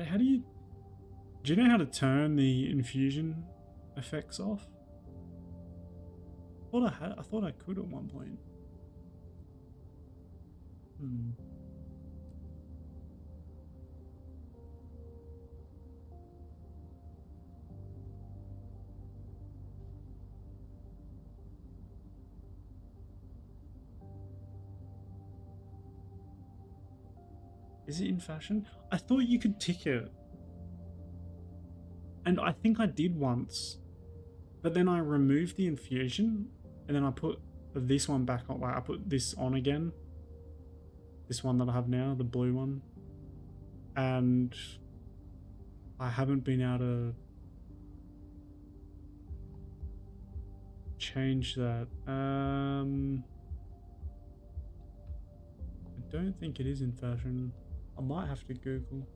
How do you know how to turn the infusion effects off? I thought I could at one point. Hmm. Is it in fashion? I thought you could tick it. And I think I did once. But then I removed the infusion and then I put this one back on. Like I put this on again. This one that I have now, the blue one. And I haven't been able to change that. I don't think it is in fashion. I might have to Google.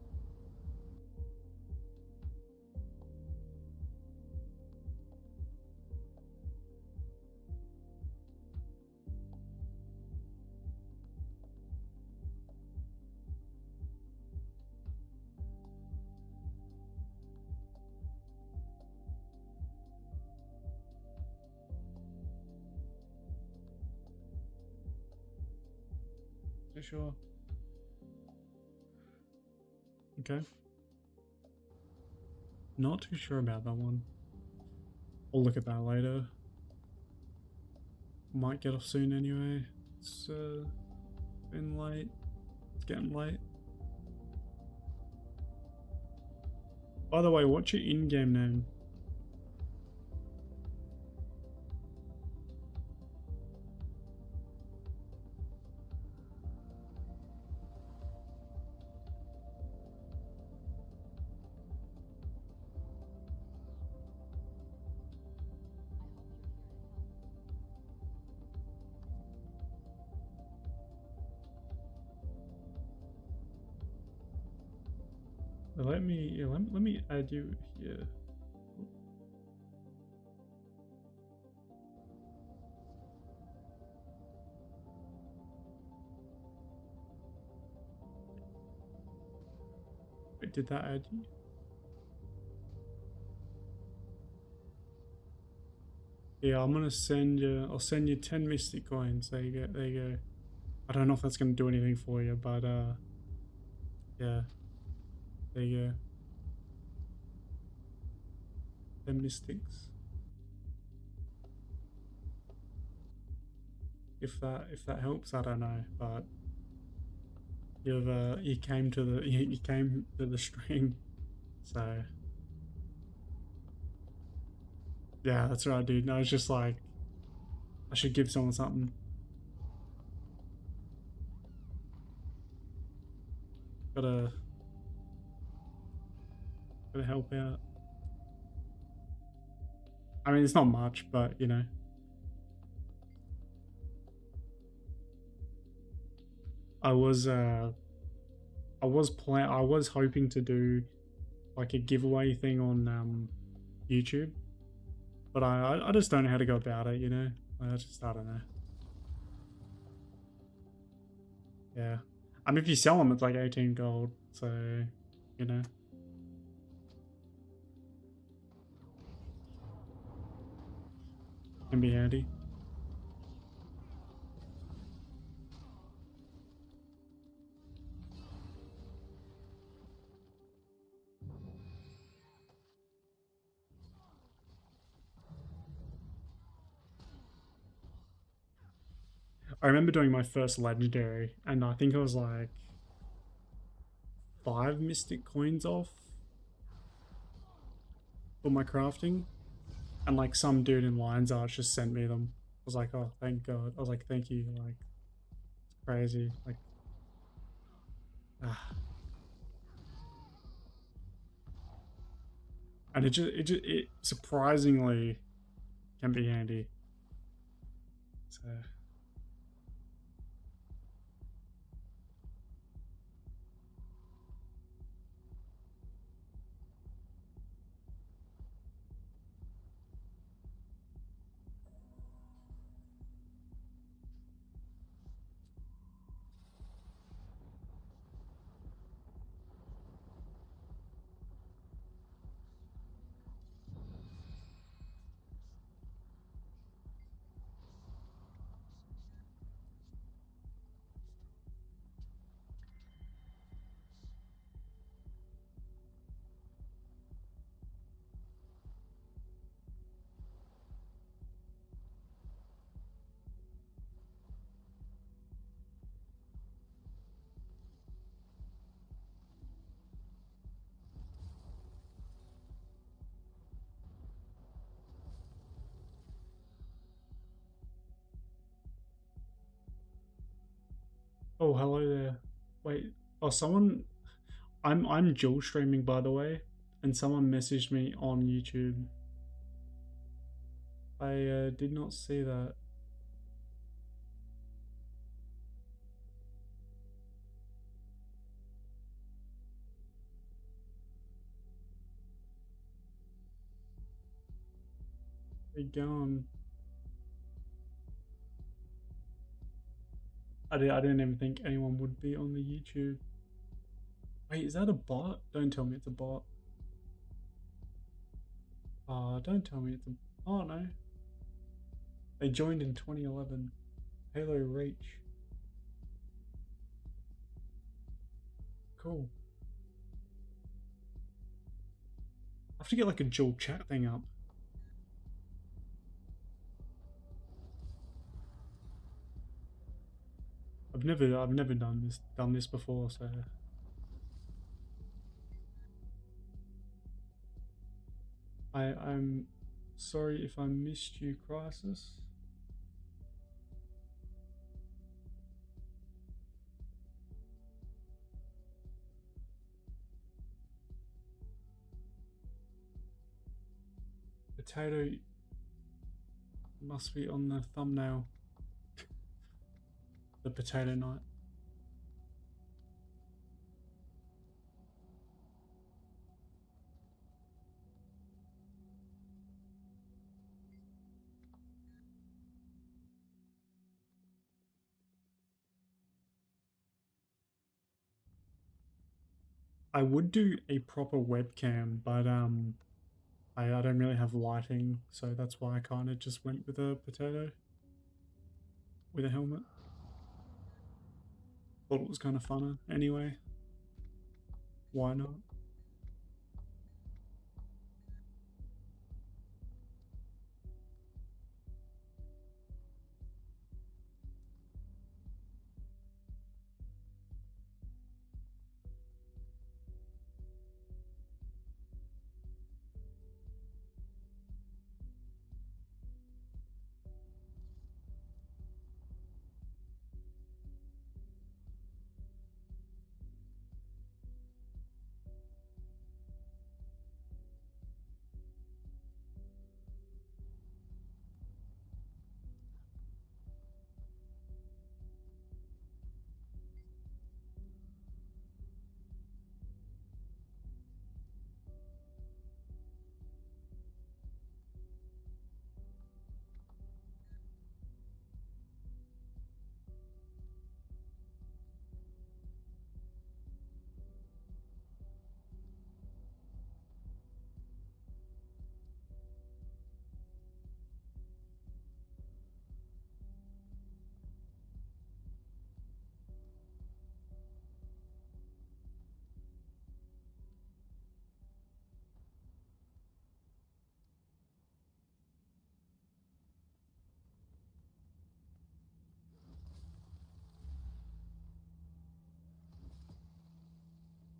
so sure. Okay. Not too sure about that one. I'll look at that later. Might get off soon anyway. It's been late. It's getting late. By the way, what's your in-game name? Let me add you here. Wait, did that add you? Yeah, I'm gonna send you. I'll send you 10 mystic coins. There you go. There you go. I don't know if that's gonna do anything for you, but yeah. There you go. 10 mystics. If that helps, I don't know, but you came to the you came to the stream, so yeah, that's right, dude. No, it's just like I should give someone something. Gotta help out. I mean, it's not much, but you know. I was hoping to do like a giveaway thing on YouTube, but I just don't know how to go about it, you know. I don't know. Yeah, I mean, if you sell them, it's like 18 gold, so you know. Can be handy. I remember doing my first legendary, and I think I was like 5 mystic coins off for my crafting, and like some dude in Lion's Arch just sent me them. I was like, oh, thank God. I was like, thank you. Like, it's crazy. Like, ah. And it surprisingly can be handy. So. Oh, hello there. Wait. Oh, someone. I'm dual streaming, by the way, and someone messaged me on YouTube. I did not see that. They gone. I didn't even think anyone would be on the YouTube. Wait, is that a bot? Don't tell me it's a bot. Don't tell me it's a... Oh, no. They joined in 2011. Halo Reach. Cool. I have to get like a dual chat thing up. I've never done this before, so I'm sorry if I missed you, Crisis. Potato must be on the thumbnail. The potato night. I would do a proper webcam, but I don't really have lighting, so that's why I kind of just went with a potato with a helmet. Thought it was kind of funner anyway. Why not?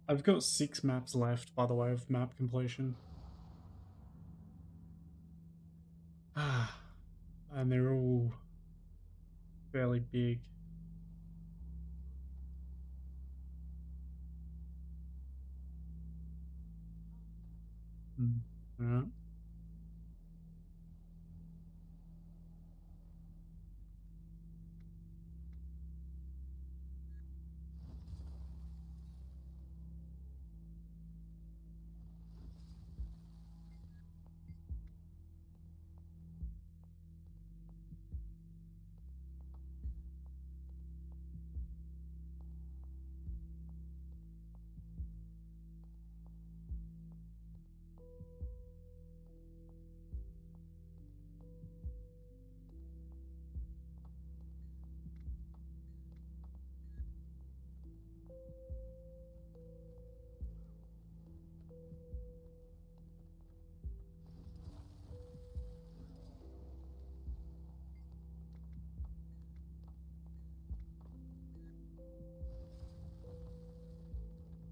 I've got 6 maps left, by the way, of map completion. Ah, and they're all fairly big. Yeah.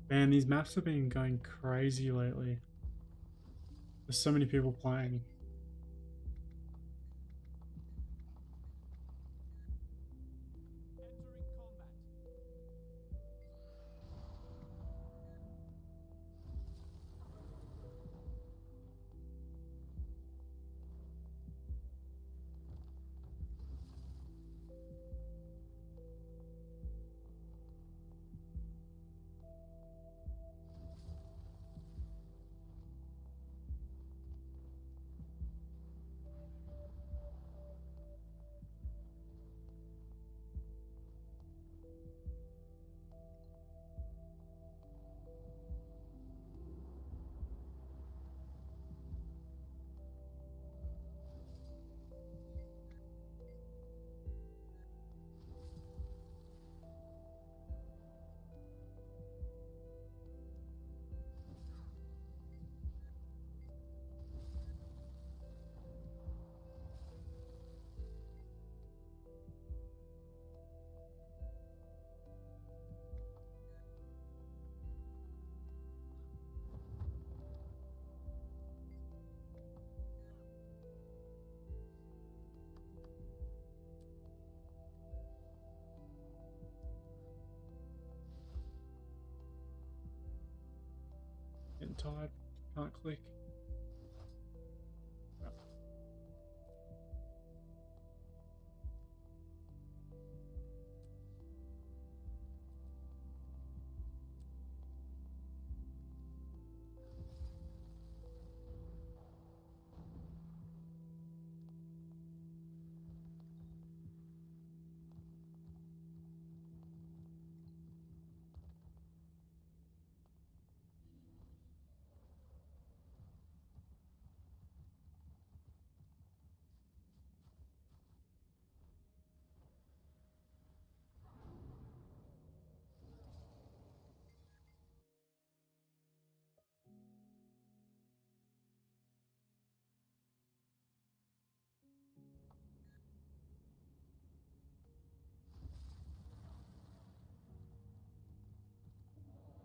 Man, these maps have been going crazy lately. There's so many people playing. tired. Can't click.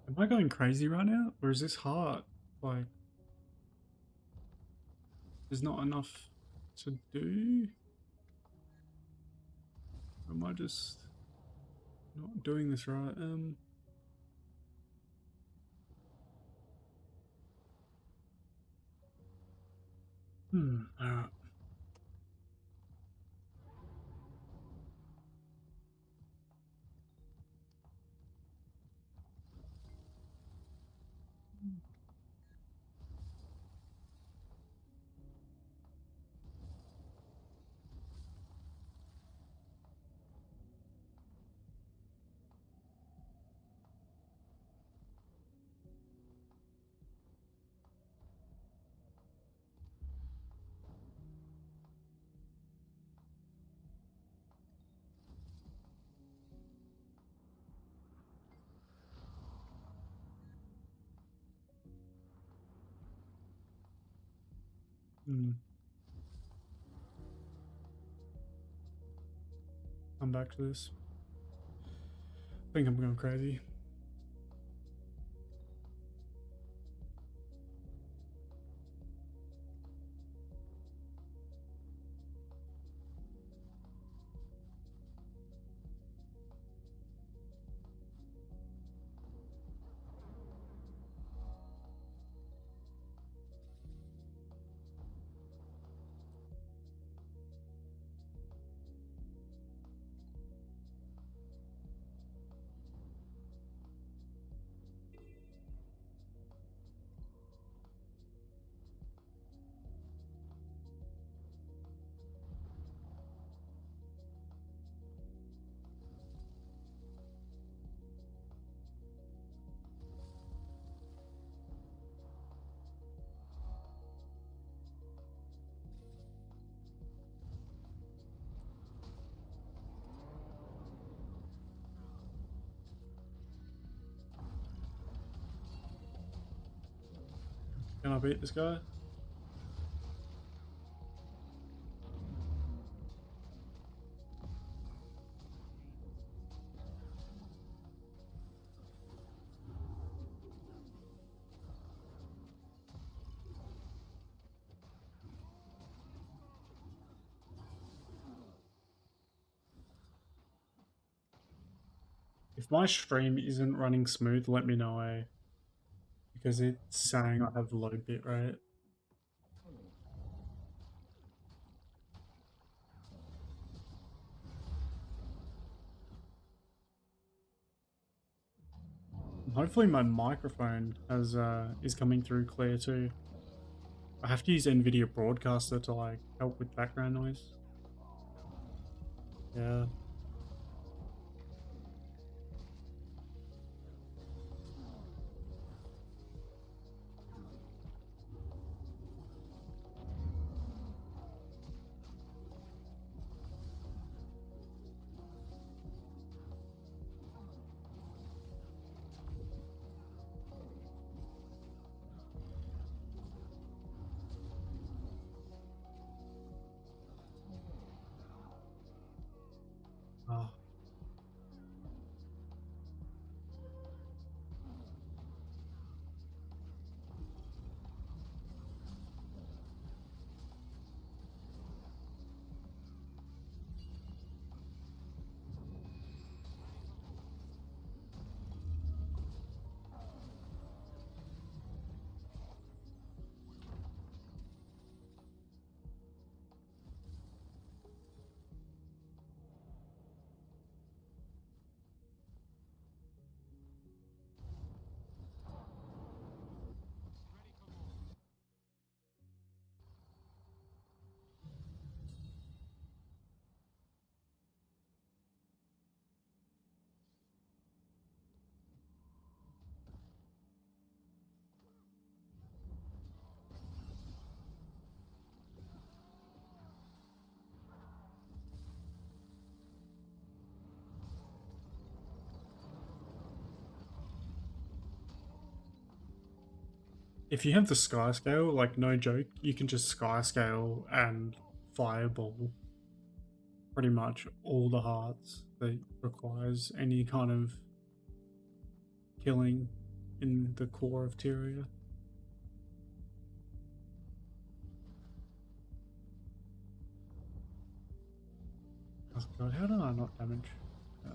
Am I going crazy right now? Or is this hard? Like, there's not enough to do? Or am I just not doing this right? Alright. Come back to this. I think I'm going crazy. Can I beat this guy? If my stream isn't running smooth, let me know, eh? Because it's saying I have low bit rate. Hopefully my microphone has is coming through clear too. I have to use NVIDIA Broadcaster to like help with background noise. Yeah. if you have the sky scale, like no joke, you can just sky scale and fireball pretty much all the hearts that requires any kind of killing in the core of Tyria. Oh god, how did I not damage? Yeah.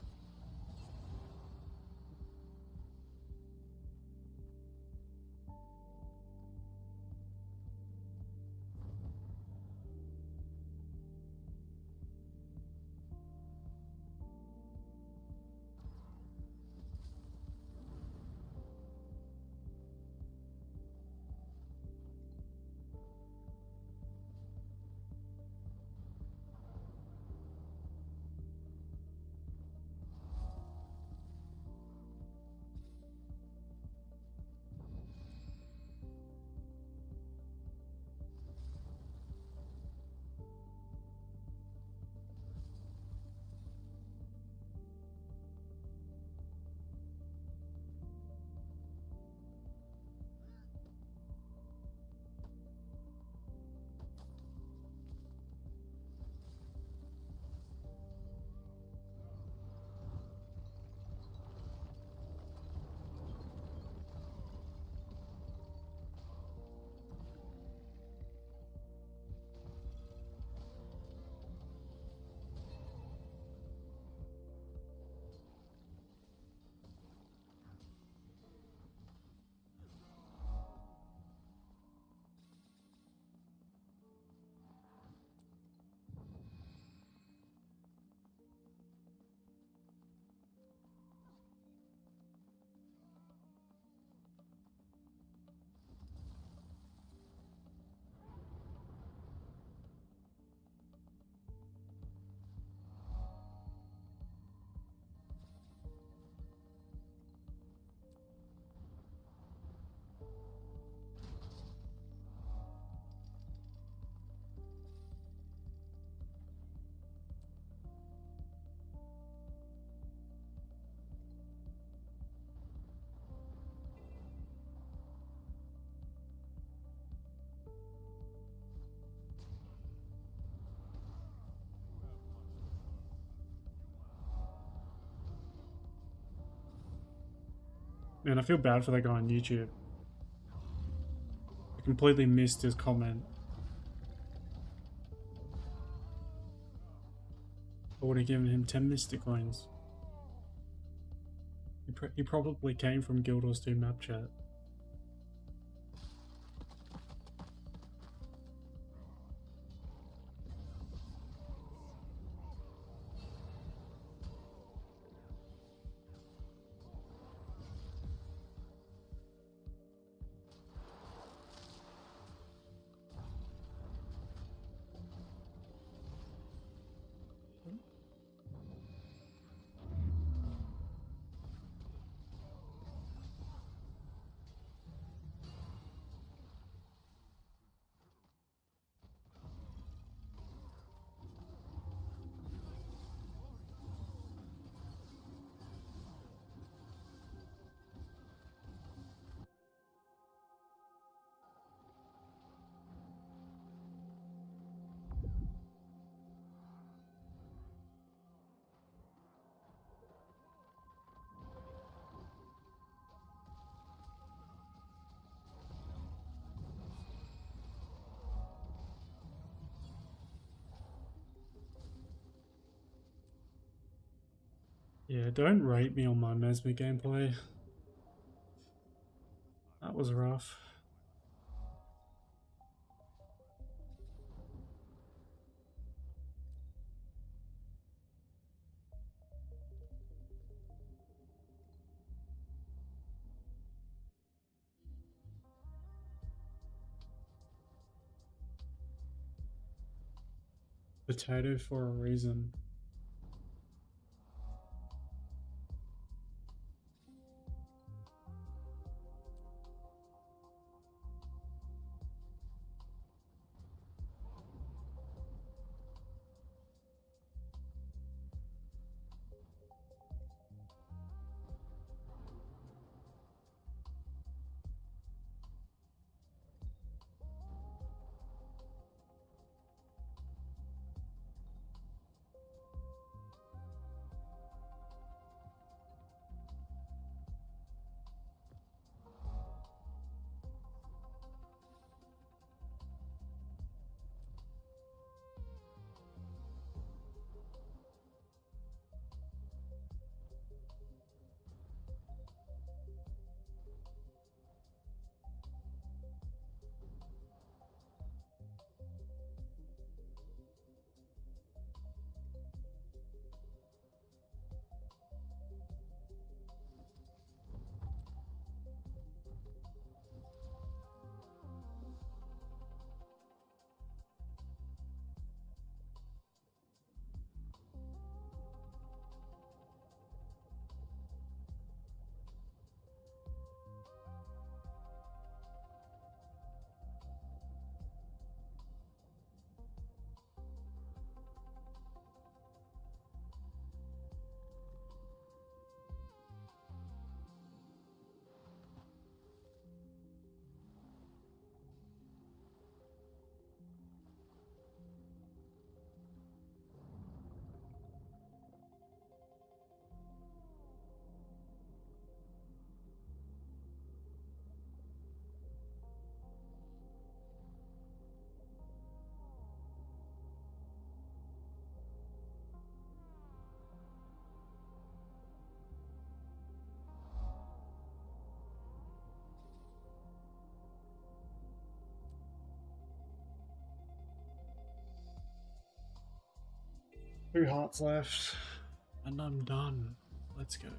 Man, I feel bad for that guy on YouTube. I completely missed his comment. I would have given him 10 Mystic coins. He probably came from GW2 Map Chat. Yeah, don't rate me on my Mesmer gameplay. That was rough. Potato for a reason. 2 hearts left, and I'm done. Let's go.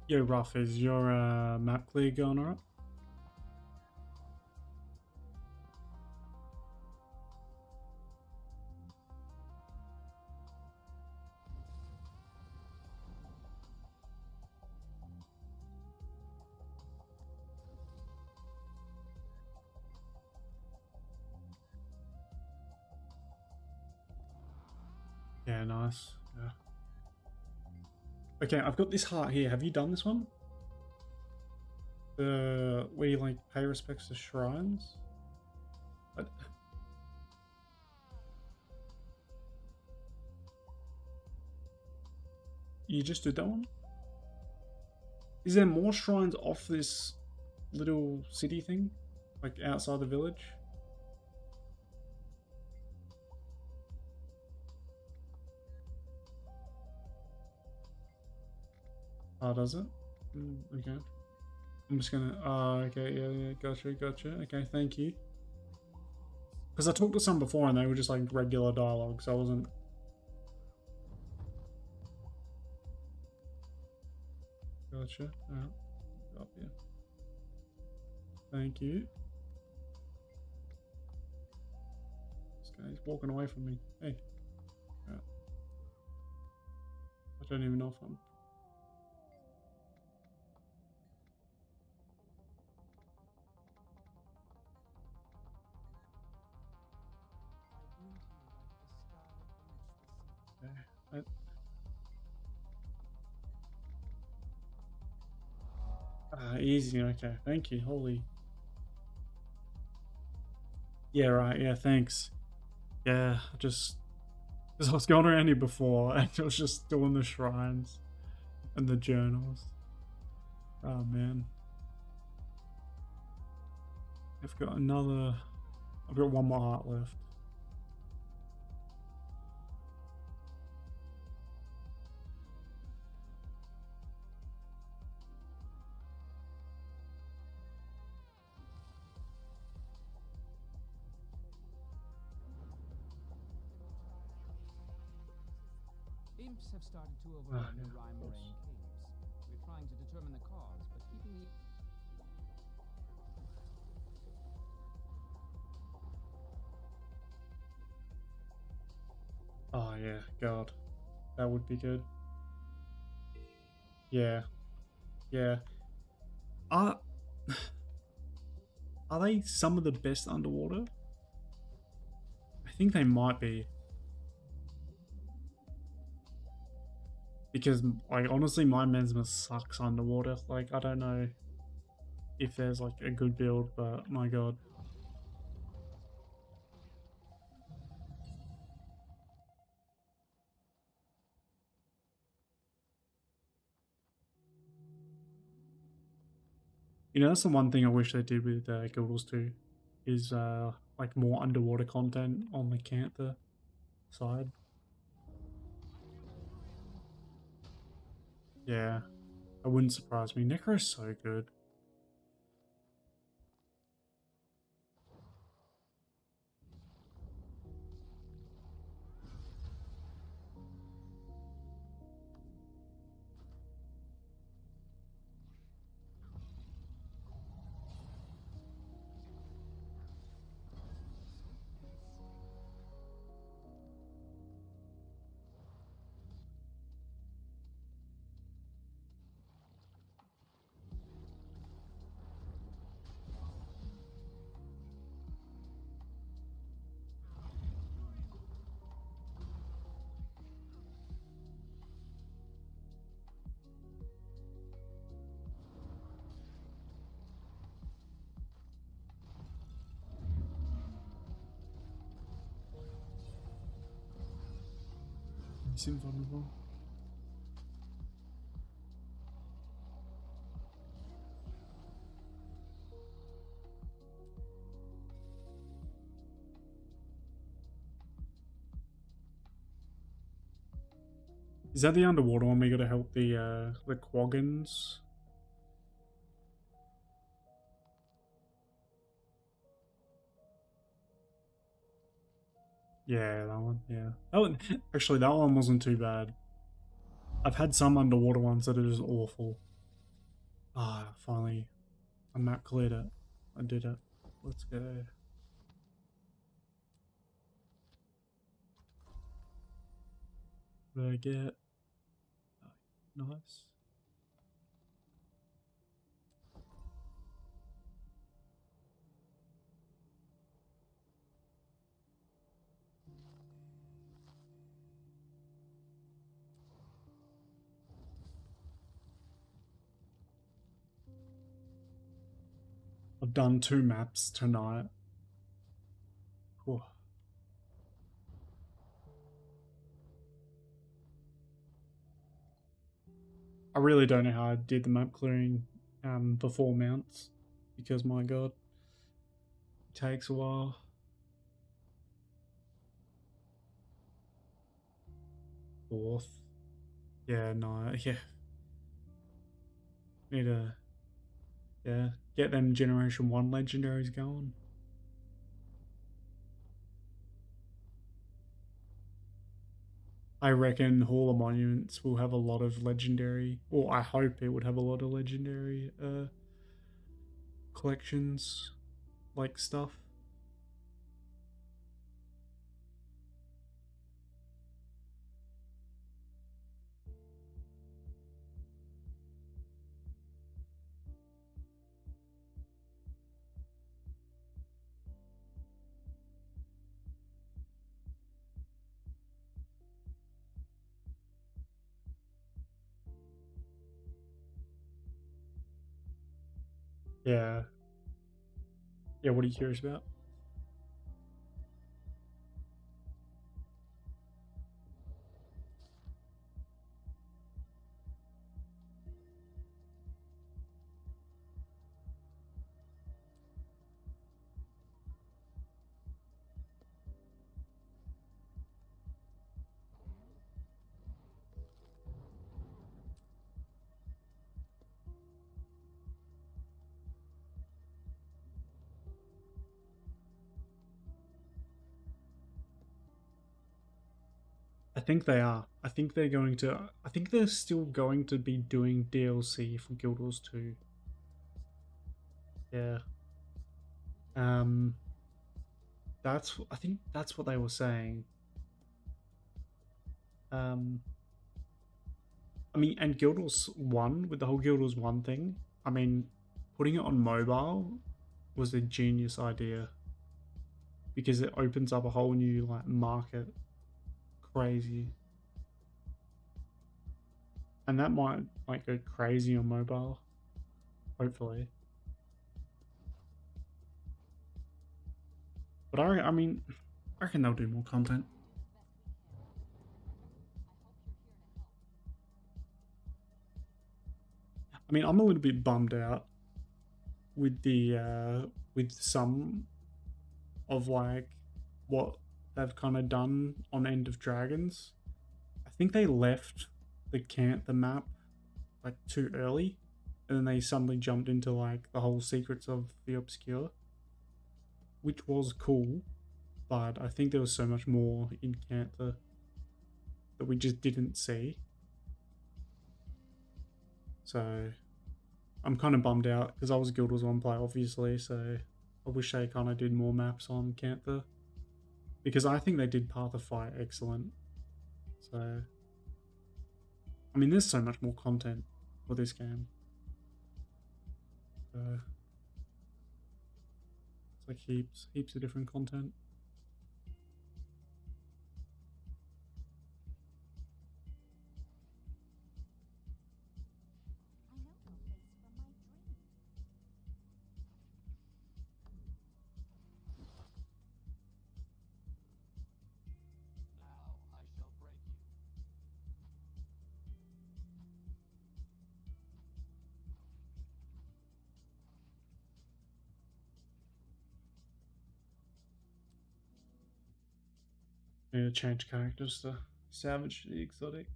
Yo, Ruff, is your map clear going alright? Yeah, nice. Yeah. Okay, I've got this heart here. Have you done this one? The where you like pay respects to shrines? What? You just did that one? Is there more shrines off this little city thing? Like outside the village? Oh, does it? Okay. I'm just gonna... Oh, okay, yeah, gotcha. Okay, thank you. Because I talked to some before and they were just like regular dialogue, so I wasn't... Gotcha. Alright. Up here. Thank you. This guy's walking away from me. Hey. Alright. I don't even know if I'm... Easy, okay. Thank you, holy. Yeah, right, yeah, thanks. Yeah, just... Because I was going around here before and I was just doing the shrines and the journals. Oh, man. I've got another... I've got one more heart left. Imps have started to overrun the Rhyme Rain caves. We're trying to determine the cause, but keeping the... Oh yeah, God. That would be good. Yeah. Yeah. Are... Are they some of the best underwater? I think they might be. Because, like, honestly, my Mesmer sucks underwater. Like, I don't know if there's, like, a good build, but my God. You know, that's the one thing I wish they did with Guildals 2, is, like, more underwater content on the Cantha side. Yeah, it wouldn't surprise me. Necro's so good. He's invulnerable. Is that the underwater one we gotta help the Quaggins? Yeah, that one. Yeah, that one. Actually, that one wasn't too bad. I've had some underwater ones that are just awful. Ah, finally, a map cleared it. I did it. Let's go. What did I get? Oh, nice. I've done 2 maps tonight. Whew. I really don't know how I did the map clearing before mounts, because my god, it takes a while. Fourth. Yeah, no, yeah. Need to, yeah, get them Generation 1 legendaries going. I reckon Hall of Monuments will have a lot of legendary, or I hope it would have a lot of legendary collections, like stuff. Yeah. Yeah, what are you curious about? I think they are. I think they're going to. I think they're still going to be doing DLC for Guild Wars 2. Yeah. Um. That's. I think that's what they were saying. Um. I mean, and Guild Wars 1 with the whole Guild Wars 1 thing. I mean, putting it on mobile was a genius idea because it opens up a whole new like market. Crazy. And that might like go crazy on mobile. Hopefully. But I mean, I reckon they'll do more content. I mean, I'm a little bit bummed out with the with some of like what they've kind of done on End of Dragons. I think they left the map like too early, and then they suddenly jumped into like the whole Secrets of the Obscure, which was cool, but I think there was so much more in Cantha that we just didn't see. So I'm kind of bummed out because I was Guild Wars 1 player, obviously, so I wish they kind of did more maps on Cantha. Because I think they did Path of Fire excellent. So, I mean, there's so much more content for this game. So, it's like heaps of different content. Need to change characters to Savage the Exotic.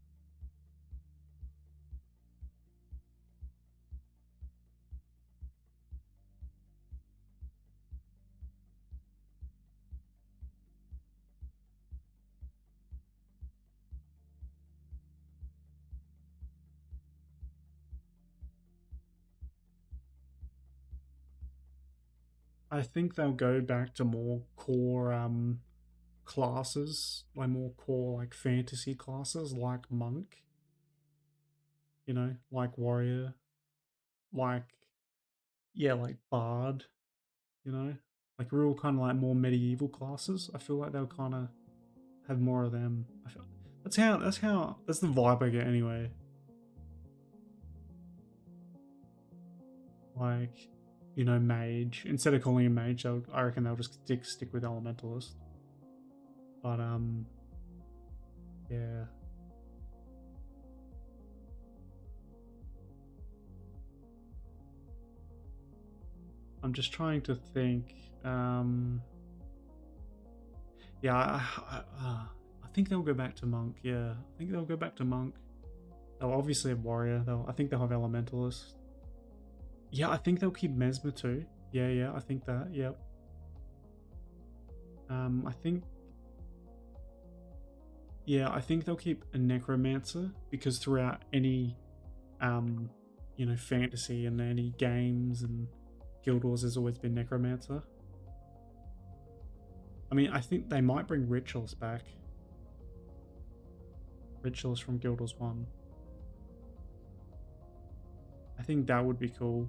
I think they'll go back to more core classes, like more core like fantasy classes, like monk. You know, like warrior, like yeah, like bard. You know, like real kind of like more medieval classes. I feel like they'll kind of have more of them. I feel that's the vibe I get anyway. Like, you know, mage. Instead of calling him mage, I reckon they'll just stick with elementalist. But yeah. I'm just trying to think. Yeah, I think they'll go back to monk. Yeah, I think they'll go back to monk. They'll obviously have warrior. I think they'll have elementalist. Yeah, I think they'll keep mesmer too. Yeah, I think that. Yep. I think. Yeah, I think they'll keep a necromancer because throughout any, you know, fantasy and any games and Guild Wars, there's always been necromancer. I mean, I think they might bring rituals back. Rituals from Guild Wars 1. I think that would be cool.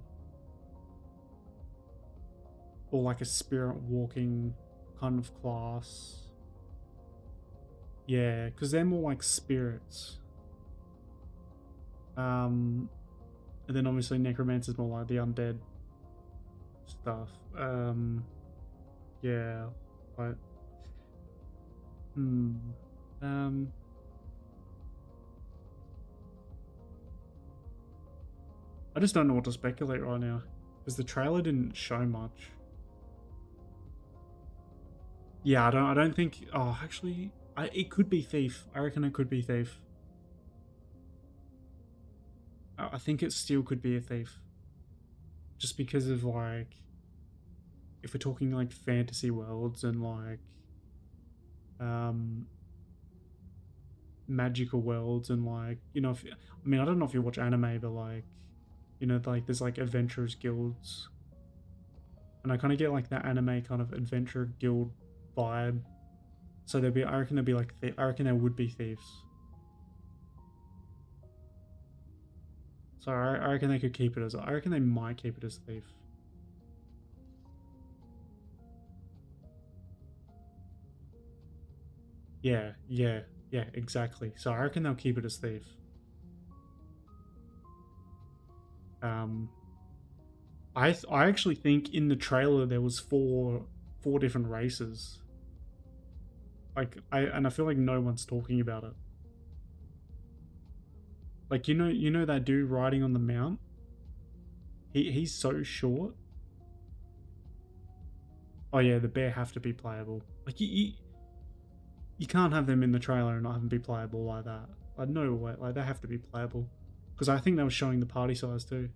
Or like a spirit walking kind of class. Yeah, because they're more like spirits. And then obviously necromancer's more like the undead stuff. Yeah, but I just don't know what to speculate right now because the trailer didn't show much. Yeah, I don't think. Oh, actually, it could be Thief. I reckon it could be Thief. I think it still could be a Thief. Just because of like, if we're talking like fantasy worlds and like, magical worlds and like, you know, I mean, I don't know if you watch anime, but like, you know, like there's like adventurers guilds, and I kind of get like that anime kind of adventure guild vibe. So I reckon there'll be like, I reckon there would be thieves. So I reckon they could keep it as, I reckon they might keep it as thief. Yeah, exactly. So I reckon they'll keep it as thief. I actually think in the trailer there was four different races. Like I feel like no one's talking about it. Like you know that dude riding on the mount. He's so short. Oh yeah, the bear have to be playable. Like you can't have them in the trailer and not have them be playable like that. Like no way. Like they have to be playable. Because I think they were showing the party size too.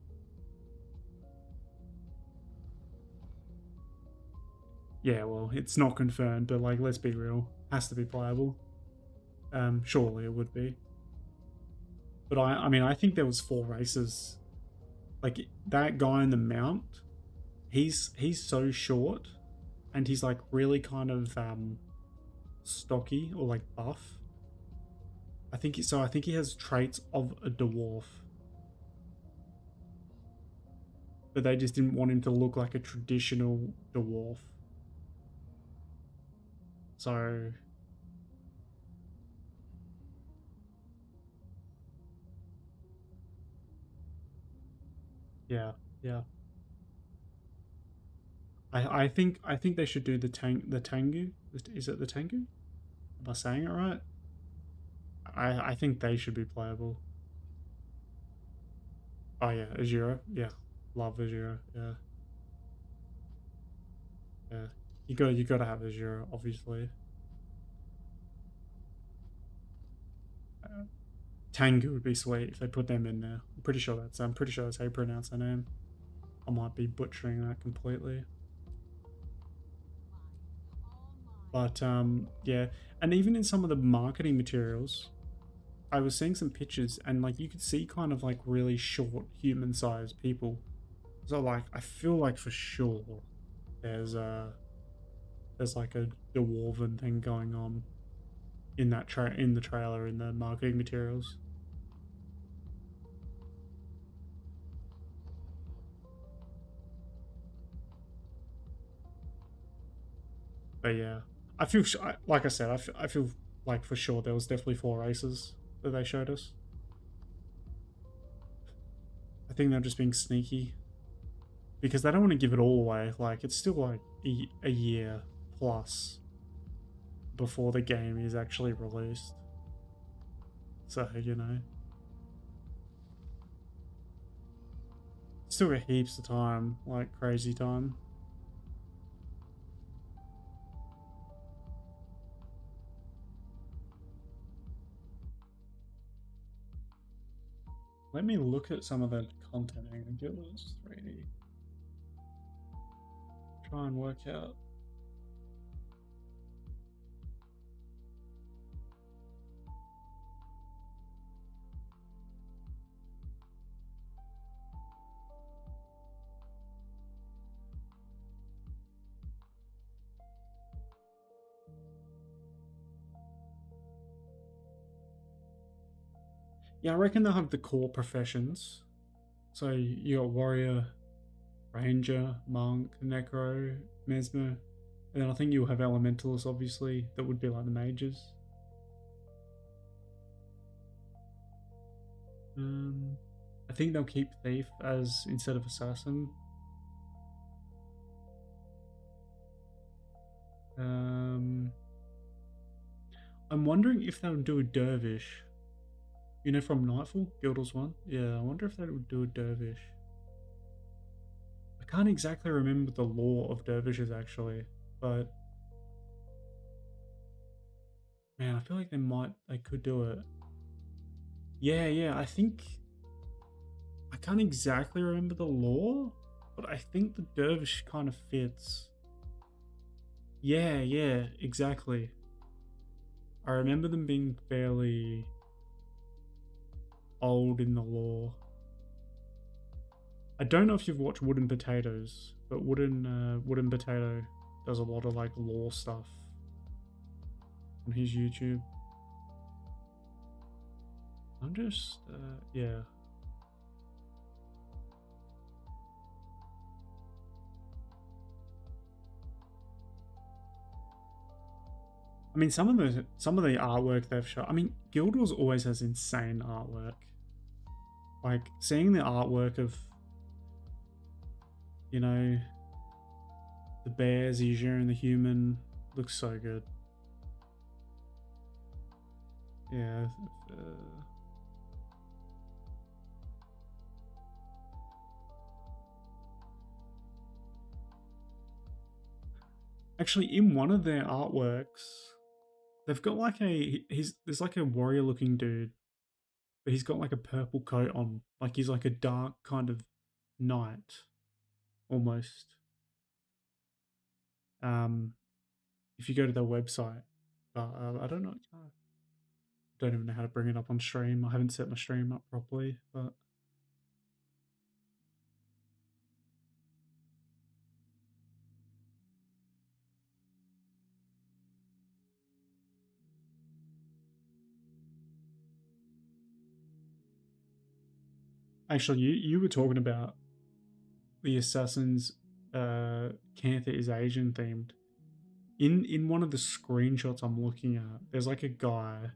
Yeah, well, it's not confirmed, but like let's be real. Has to be playable. Surely it would be. But I mean I think there was 4 races. Like that guy in the mount, he's so short and he's like really kind of stocky or like buff. I think he has traits of a dwarf. But they just didn't want him to look like a traditional dwarf. So yeah. I think they should do the Tengu. Is it the Tengu? Am I saying it right? I think they should be playable. Oh yeah, Azura. Yeah. Love Azura. Yeah. Yeah. You gotta have Azura, obviously. Tengu would be sweet if they put them in there. I'm pretty sure that's how you pronounce their name. I might be butchering that completely. But yeah, and even in some of the marketing materials, I was seeing some pictures and like you could see kind of like really short human-sized people. So like I feel like for sure there's like a dwarven thing going on in that in the trailer, in the marketing materials. But yeah, I feel like I said, I feel like for sure there was definitely 4 races that they showed us. I think they're just being sneaky because they don't want to give it all away. Like, it's still like a year plus before the game is actually released. So, you know, still got heaps of time, like crazy time. Let me look at some of the content and get this 3D. Try and work out. Yeah, I reckon they'll have the core professions. So you got warrior, ranger, monk, necro, mesmer, and then I think you'll have elementalists, obviously, that would be like the mages. I think they'll keep thief as instead of assassin. I'm wondering if they'll do a dervish. You know, from Nightfall, Guilders 1? Yeah, I wonder if they would do a dervish. I can't exactly remember the lore of dervishes actually, but man, I feel like they could do it. Yeah, I think I can't exactly remember the lore, but I think the dervish kind of fits. Yeah, exactly. I remember them being fairly old in the lore. I don't know if you've watched Wooden Potatoes, but Wooden Potato does a lot of like lore stuff on his YouTube. I'm just yeah. I mean, some of the artwork they've shown. I mean, Guild Wars always has insane artwork. Like seeing the artwork of, you know, the bear, Zijir, and the human looks so good. Yeah. Actually, in one of their artworks, they've got like there's like a warrior looking dude, but he's got like a purple coat on. Like he's like a dark kind of knight, almost. If you go to their website, but I don't know. Don't even know how to bring it up on stream. I haven't set my stream up properly, but actually, you were talking about the assassins. Cantha is Asian themed. In one of the screenshots I'm looking at, there's like a guy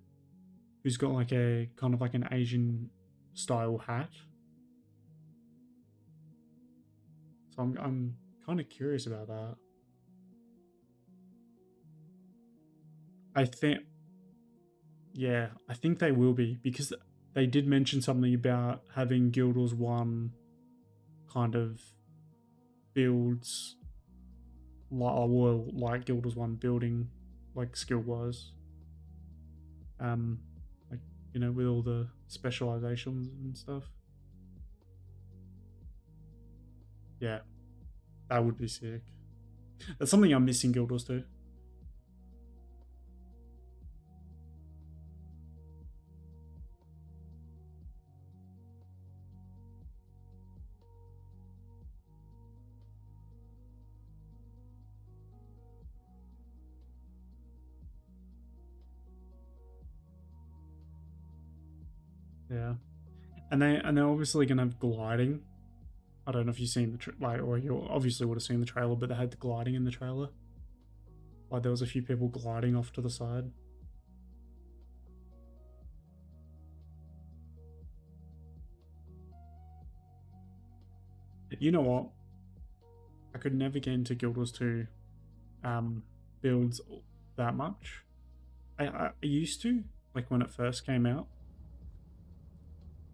who's got like a kind of like an Asian style hat. So I'm kind of curious about that. I think, yeah, I think they will be because they did mention something about having Guild Wars 1 kind of builds like Guild Wars 1 building, like skill wise. Like, you know, with all the specializations and stuff. Yeah, that would be sick. That's something I'm missing Guild Wars 2. Yeah, and they're obviously gonna have gliding. I don't know if you've seen the or you obviously would have seen the trailer, but they had the gliding in the trailer. Like there was a few people gliding off to the side. You know what? I could never get into Guild Wars 2 builds that much. I used to, like when it first came out.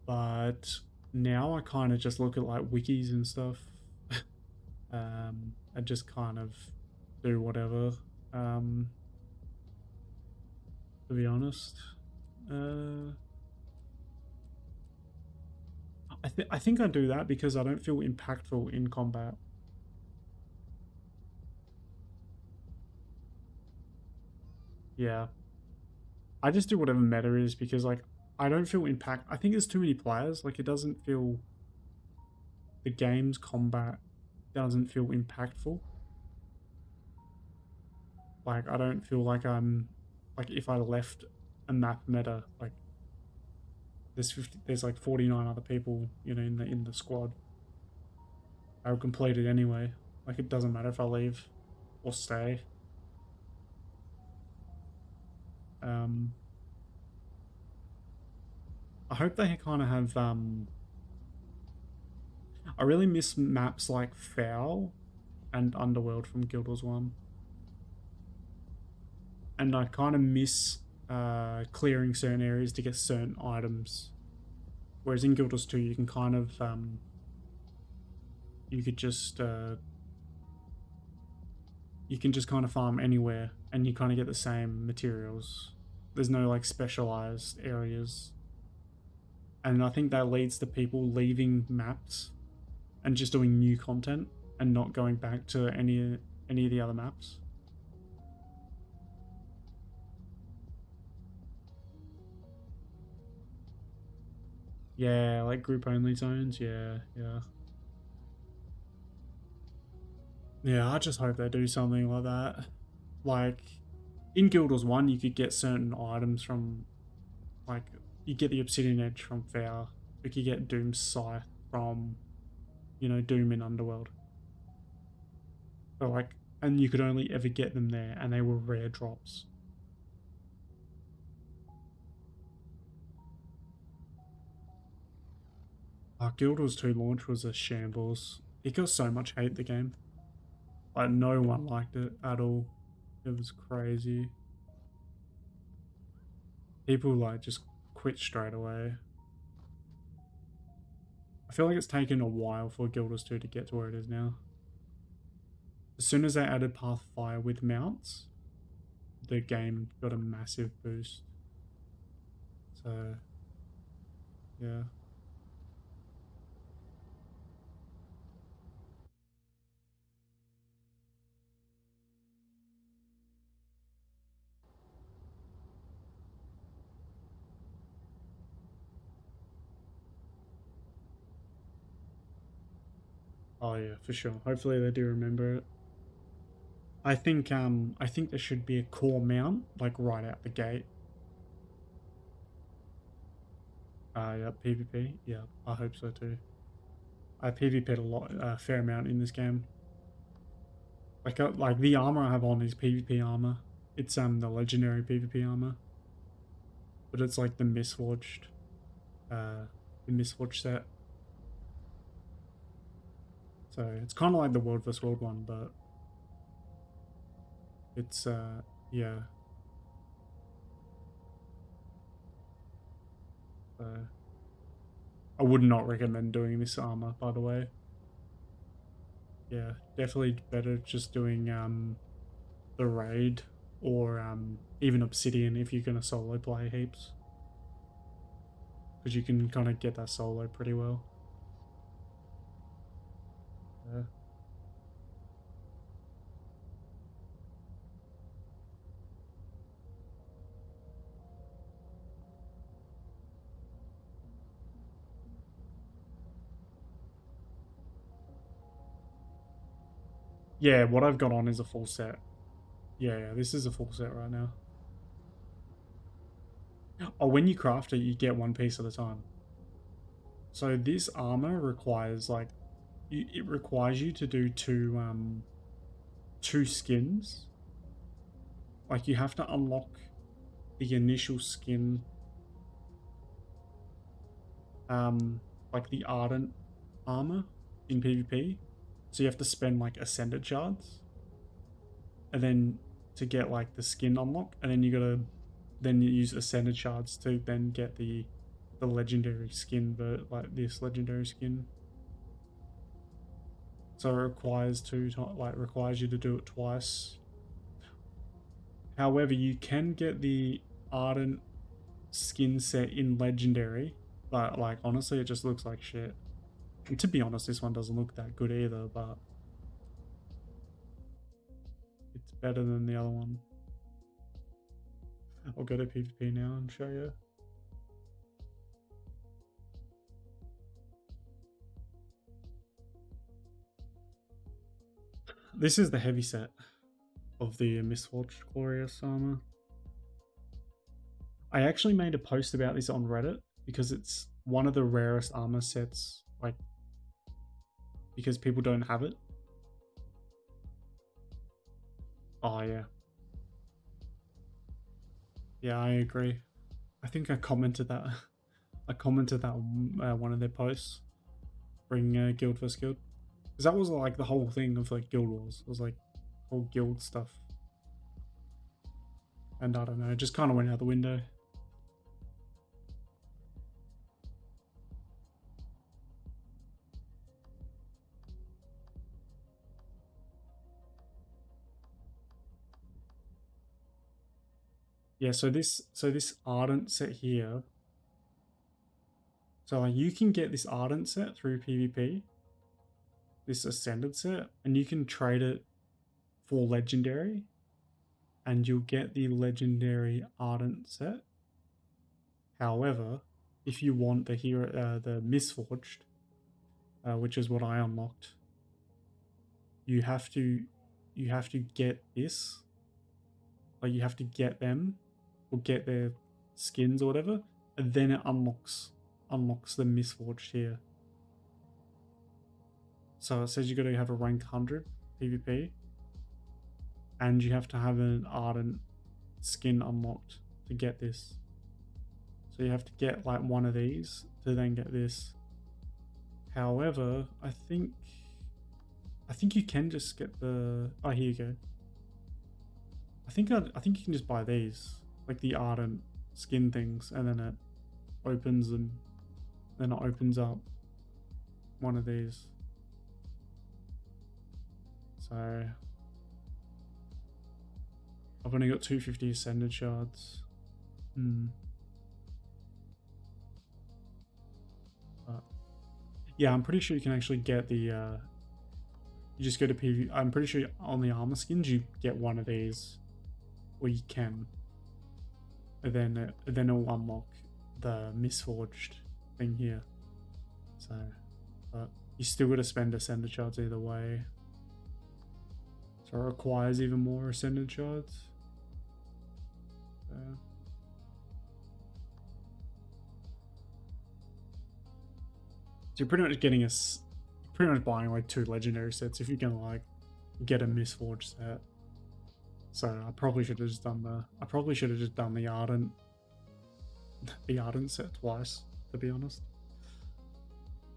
But now I kind of just look at like wikis and stuff. And just kind of do whatever. To be honest. I think I do that because I don't feel impactful in combat. Yeah. I just do whatever meta is because like I don't feel impact. I think there's too many players. Like it doesn't feel the game's combat doesn't feel impactful. Like I don't feel like I'm like if I left a map meta, like there's like 49 other people, you know, in the squad. I'll complete it anyway. Like it doesn't matter if I leave or stay. I hope they kind of have I really miss maps like Foul and Underworld from Guild Wars 1. And I kind of miss clearing certain areas to get certain items. Whereas in Guild Wars 2 you can kind of you can just kind of farm anywhere and you kind of get the same materials. There's no like specialized areas. And I think that leads to people leaving maps and just doing new content and not going back to any of the other maps. Yeah, like group only zones. Yeah. Yeah, I just hope they do something like that. Like in Guild Wars 1, you could get certain items from, like, you get the Obsidian Edge from Fair. You could get Doom's Scythe from, you know, Doom in Underworld. But like, and you could only ever get them there, and they were rare drops. Guild Wars 2 launch was a shambles. It got so much hate, the game. Like, no one liked it at all. It was crazy. People, like, just quit straight away. I feel like it's taken a while for Guild Wars 2 to get to where it is now. As soon as they added Pathfire with mounts, the game got a massive boost. So, yeah. Oh yeah, for sure. Hopefully they do remember it. I think there should be a core mount, like right out the gate. Yeah, PvP. Yeah, I hope so too. I PvP'd a lot, fair amount in this game. Like the armor I have on is PvP armor. It's the legendary PvP armor, but it's like the Mistforged, set. So it's kind of like the World vs World one, but it's yeah. I would not recommend doing this armor, by the way. Yeah, definitely better just doing the raid or even Obsidian if you're gonna solo play heaps, because you can kind of get that solo pretty well. Yeah. Yeah, what I've got on is a full set. Yeah, this is a full set right now. Oh, when you craft it, you get one piece at a time. So this armor requires like, it requires you to do two skins. Like you have to unlock the initial skin, like the Ardent armor in PvP. So you have to spend like Ascended shards, and then to get like the skin unlock, and then you gotta then you use Ascended shards to then get the legendary skin, but like this legendary skin. So it requires requires you to do it twice. However, you can get the Ardent skin set in legendary, but like honestly, it just looks like shit. And to be honest, this one doesn't look that good either, but it's better than the other one. I'll go to PvP now and show you. This is the heavy set of the Mistforged Glorious armor. I actually made a post about this on Reddit because it's one of the rarest armor sets, like, because people don't have it. Oh yeah. Yeah, I agree. I think I commented that. I commented that on one of their posts. Bring Guild vs Guild. Because that was like the whole thing of like Guild Wars. It was like whole guild stuff. And I don't know, it just kind of went out the window. Yeah, so this Ardent set here. So like you can get this Ardent set through PvP. This Ascended set, and you can trade it for legendary, and you'll get the legendary Ardent set. However, if you want the hero, the Mistforged, which is what I unlocked, you have to get this. Like you have to get them, or get their skins or whatever, and then it unlocks the Mistforged here. So it says you got to have a rank 100 PvP, and you have to have an Ardent skin unlocked to get this. So you have to get like one of these to then get this. However, I think you can just get the. Oh, here you go. I think you can just buy these, like the Ardent skin things, and then it opens them. Then it opens up one of these. So I've only got 250 Ascended shards. But yeah, I'm pretty sure you can actually get the. You just go to PV. I'm pretty sure on the armor skins you get one of these, or you can. And then it'll unlock the Mistforged thing here. So, but you still got to spend Ascended shards either way. So it requires even more Ascended shards. So you're pretty much getting pretty much buying like 2 legendary sets if you're gonna like get a Mistforged set. So I probably should have just done the Ardent set twice, to be honest.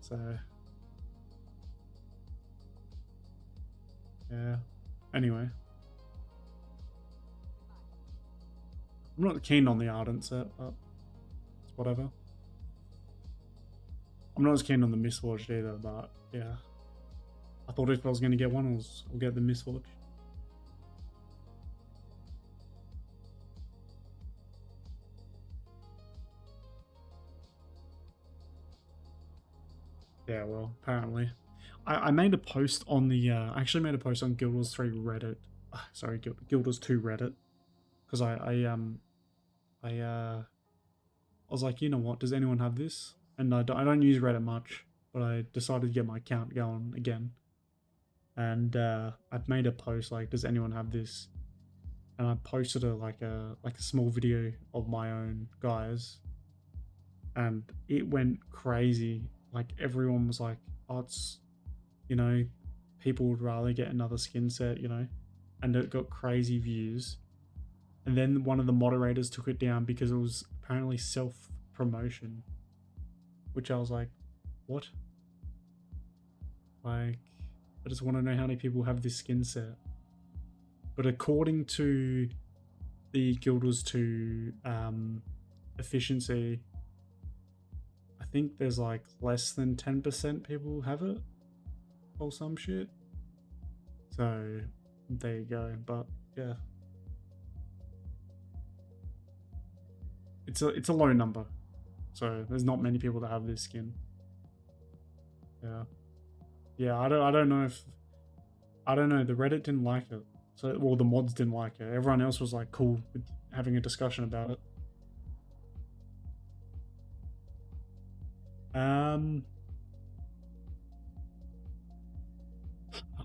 So yeah. Anyway, I'm not keen on the Ardent set, but it's whatever. I'm not as keen on the Mistforged either, but yeah. I thought if I was going to get one, I'll get the Mistforged. Yeah, well, apparently. I made a post on the, I actually made a post on Guild Wars 3 Reddit. Sorry, Guild Wars 2 Reddit. Because I was like, you know what, does anyone have this? And I don't use Reddit much, but I decided to get my account going again. And I've made a post like, does anyone have this? and I posted like a small video of my own guys, and it went crazy. Like everyone was like, "Oh, it's, you know, people would rather get another skin set, you know," and it got crazy views. And then one of the moderators took it down because it was apparently self-promotion, which I was like, what? Like, I just want to know how many people have this skin set. But according to the Guild Wars 2 efficiency, I think there's like less than 10% people have it or some shit. So there you go. But yeah, it's a low number, so there's not many people that have this skin. Yeah, I don't know if, I don't know, the Reddit didn't like it. So, well, the mods didn't like it. Everyone else was like cool with having a discussion about it.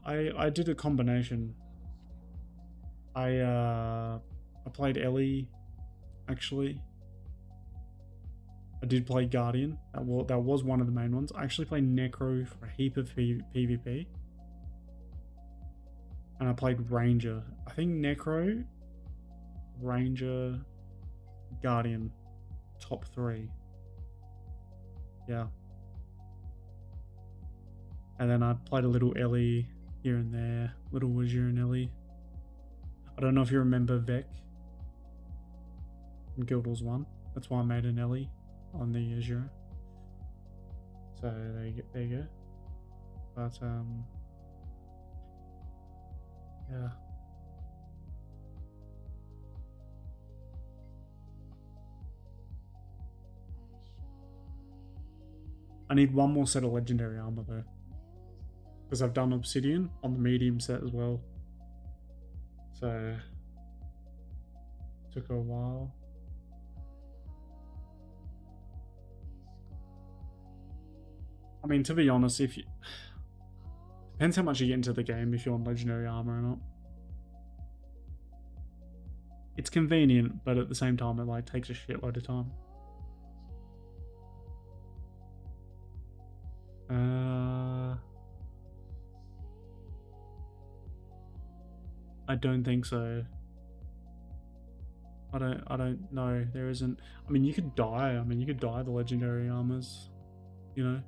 I did a combination. I played Ellie, actually. I did play Guardian. That was one of the main ones. I actually played Necro for a heap of PvP. And I played Ranger. I think Necro, Ranger, Guardian, top 3. Yeah. And then I played a little Ellie here and there. Little Wazir and Ellie. I don't know if you remember Vec from Guild Wars 1. That's why I made an Ellie on the Azure. So there you go. But yeah. I need one more set of legendary armor though, because I've done obsidian on the medium set as well. So took a while. I mean, to be honest, if you, depends how much you get into the game if you're on legendary armor or not. It's convenient, but at the same time, it like takes a shitload of time. I don't think so. I don't know. There isn't. I mean, you could dye. I mean, you could dye the legendary armors, you know.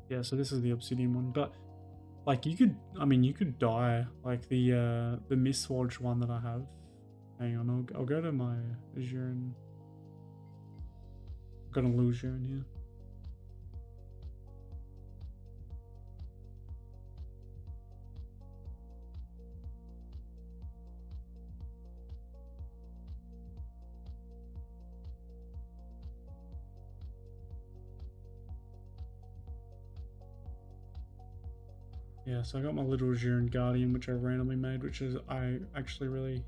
Yeah, so this is the obsidian one, but like you could, I mean, you could dye like the Mistwatch one that I have. Hang on, I'll go to my Azure and I've got a little Azure in here. Yeah, so I got my little Azure Guardian, which I randomly made, which is, I actually really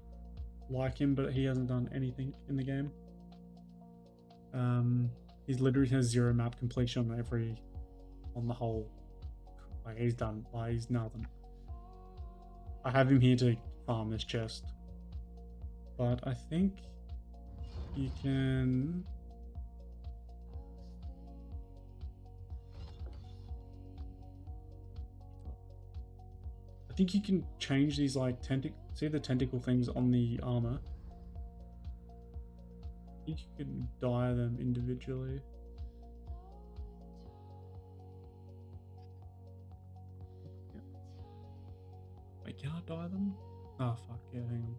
like him, but he hasn't done anything in the game. He's literally has 0 map completion on the whole. Like he's done, like he's nothing. I have him here to farm this chest, but I think you can. I think you can change these like see the tentacle things on the armor. I think you can dye them individually. Yeah. Wait, can I dye them? Oh fuck, yeah, hang on.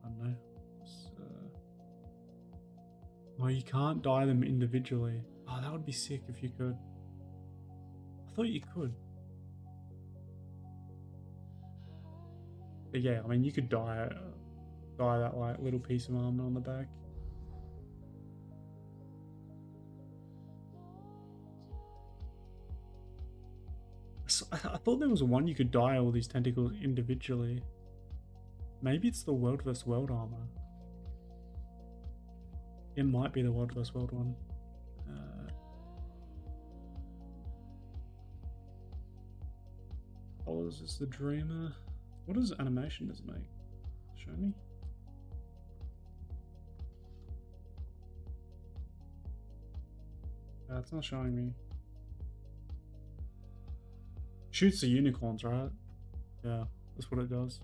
I don't know. Oh, you can't dye them individually. Oh, that would be sick if you could. I thought you could. But yeah, I mean, you could dye that like little piece of armor on the back. So, I thought there was one you could dye all these tentacles individually. Maybe it's the World vs. World armor. It might be the World vs. World one. Dollars is the dreamer. What does animation does it make? Show me. It's not showing me. Shoots the unicorns, right? Yeah, that's what it does.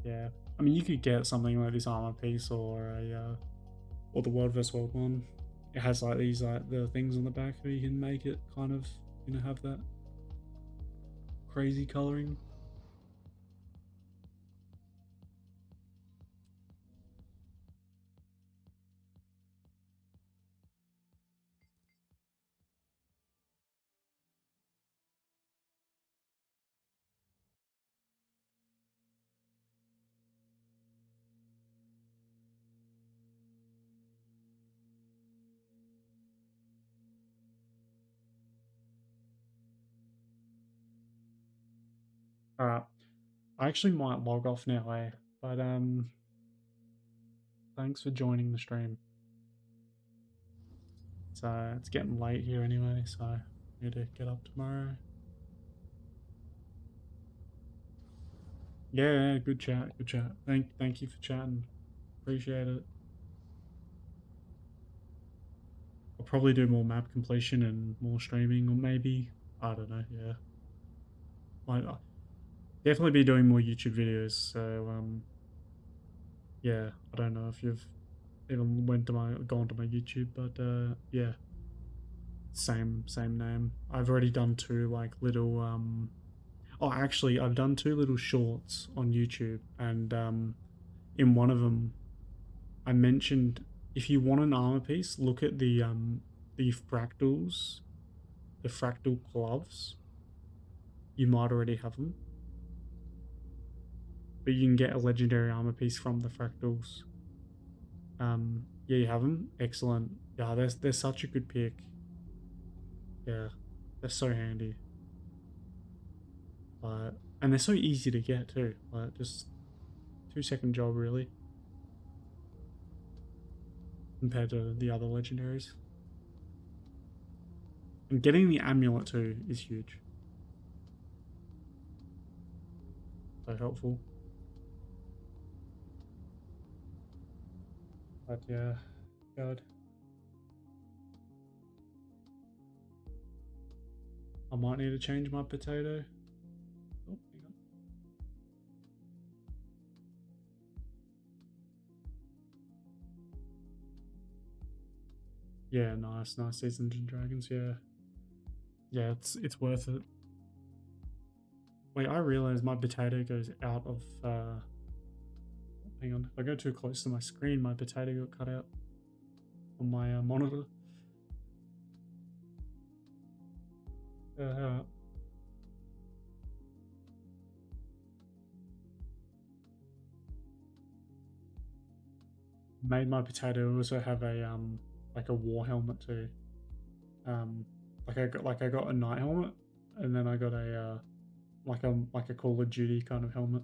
Yeah, I mean, you could get something like this armor piece or a or the World vs. World one. It has like these the things on the back where you can make it kind of, you know, have that crazy coloring. Alright, I actually might log off now, but thanks for joining the stream. So it's getting late here anyway, so I need to get up tomorrow. Yeah, good chat, good chat. Thank you for chatting. Appreciate it. I'll probably do more map completion and more streaming, or maybe, I don't know, yeah. Might definitely be doing more YouTube videos, so yeah, I don't know if you've even gone to my YouTube, but yeah. Same name. I've already done 2 like little oh, actually I've done 2 little shorts on YouTube, and in one of them I mentioned if you want an armor piece, look at the fractals, the fractal gloves. You might already have them, but you can get a legendary armor piece from the fractals. Yeah, you have them. Excellent. Yeah, they're such a good pick. Yeah, they're so handy. And they're so easy to get too. Like, just 2-second job really, compared to the other legendaries. And getting the amulet too is huge. So helpful. But yeah, God. I might need to change my potato. Oh, hang on. Yeah, nice Seasons and Dragons, yeah. Yeah, it's worth it. Wait, I realized my potato goes out of hang on, if I go too close to my screen, my potato got cut out on my monitor. Made my potato also have a like a war helmet too. Like I got a knight helmet, and then I got a like a Call of Duty kind of helmet.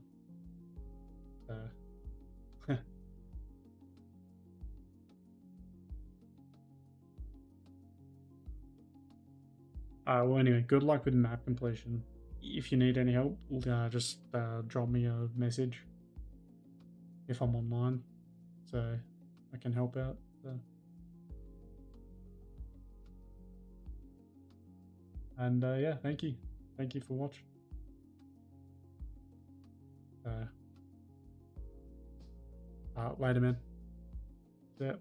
Well, anyway, good luck with map completion. If you need any help, just drop me a message if I'm online, so I can help out. So. And yeah, thank you for watching. Later, man. Yeah.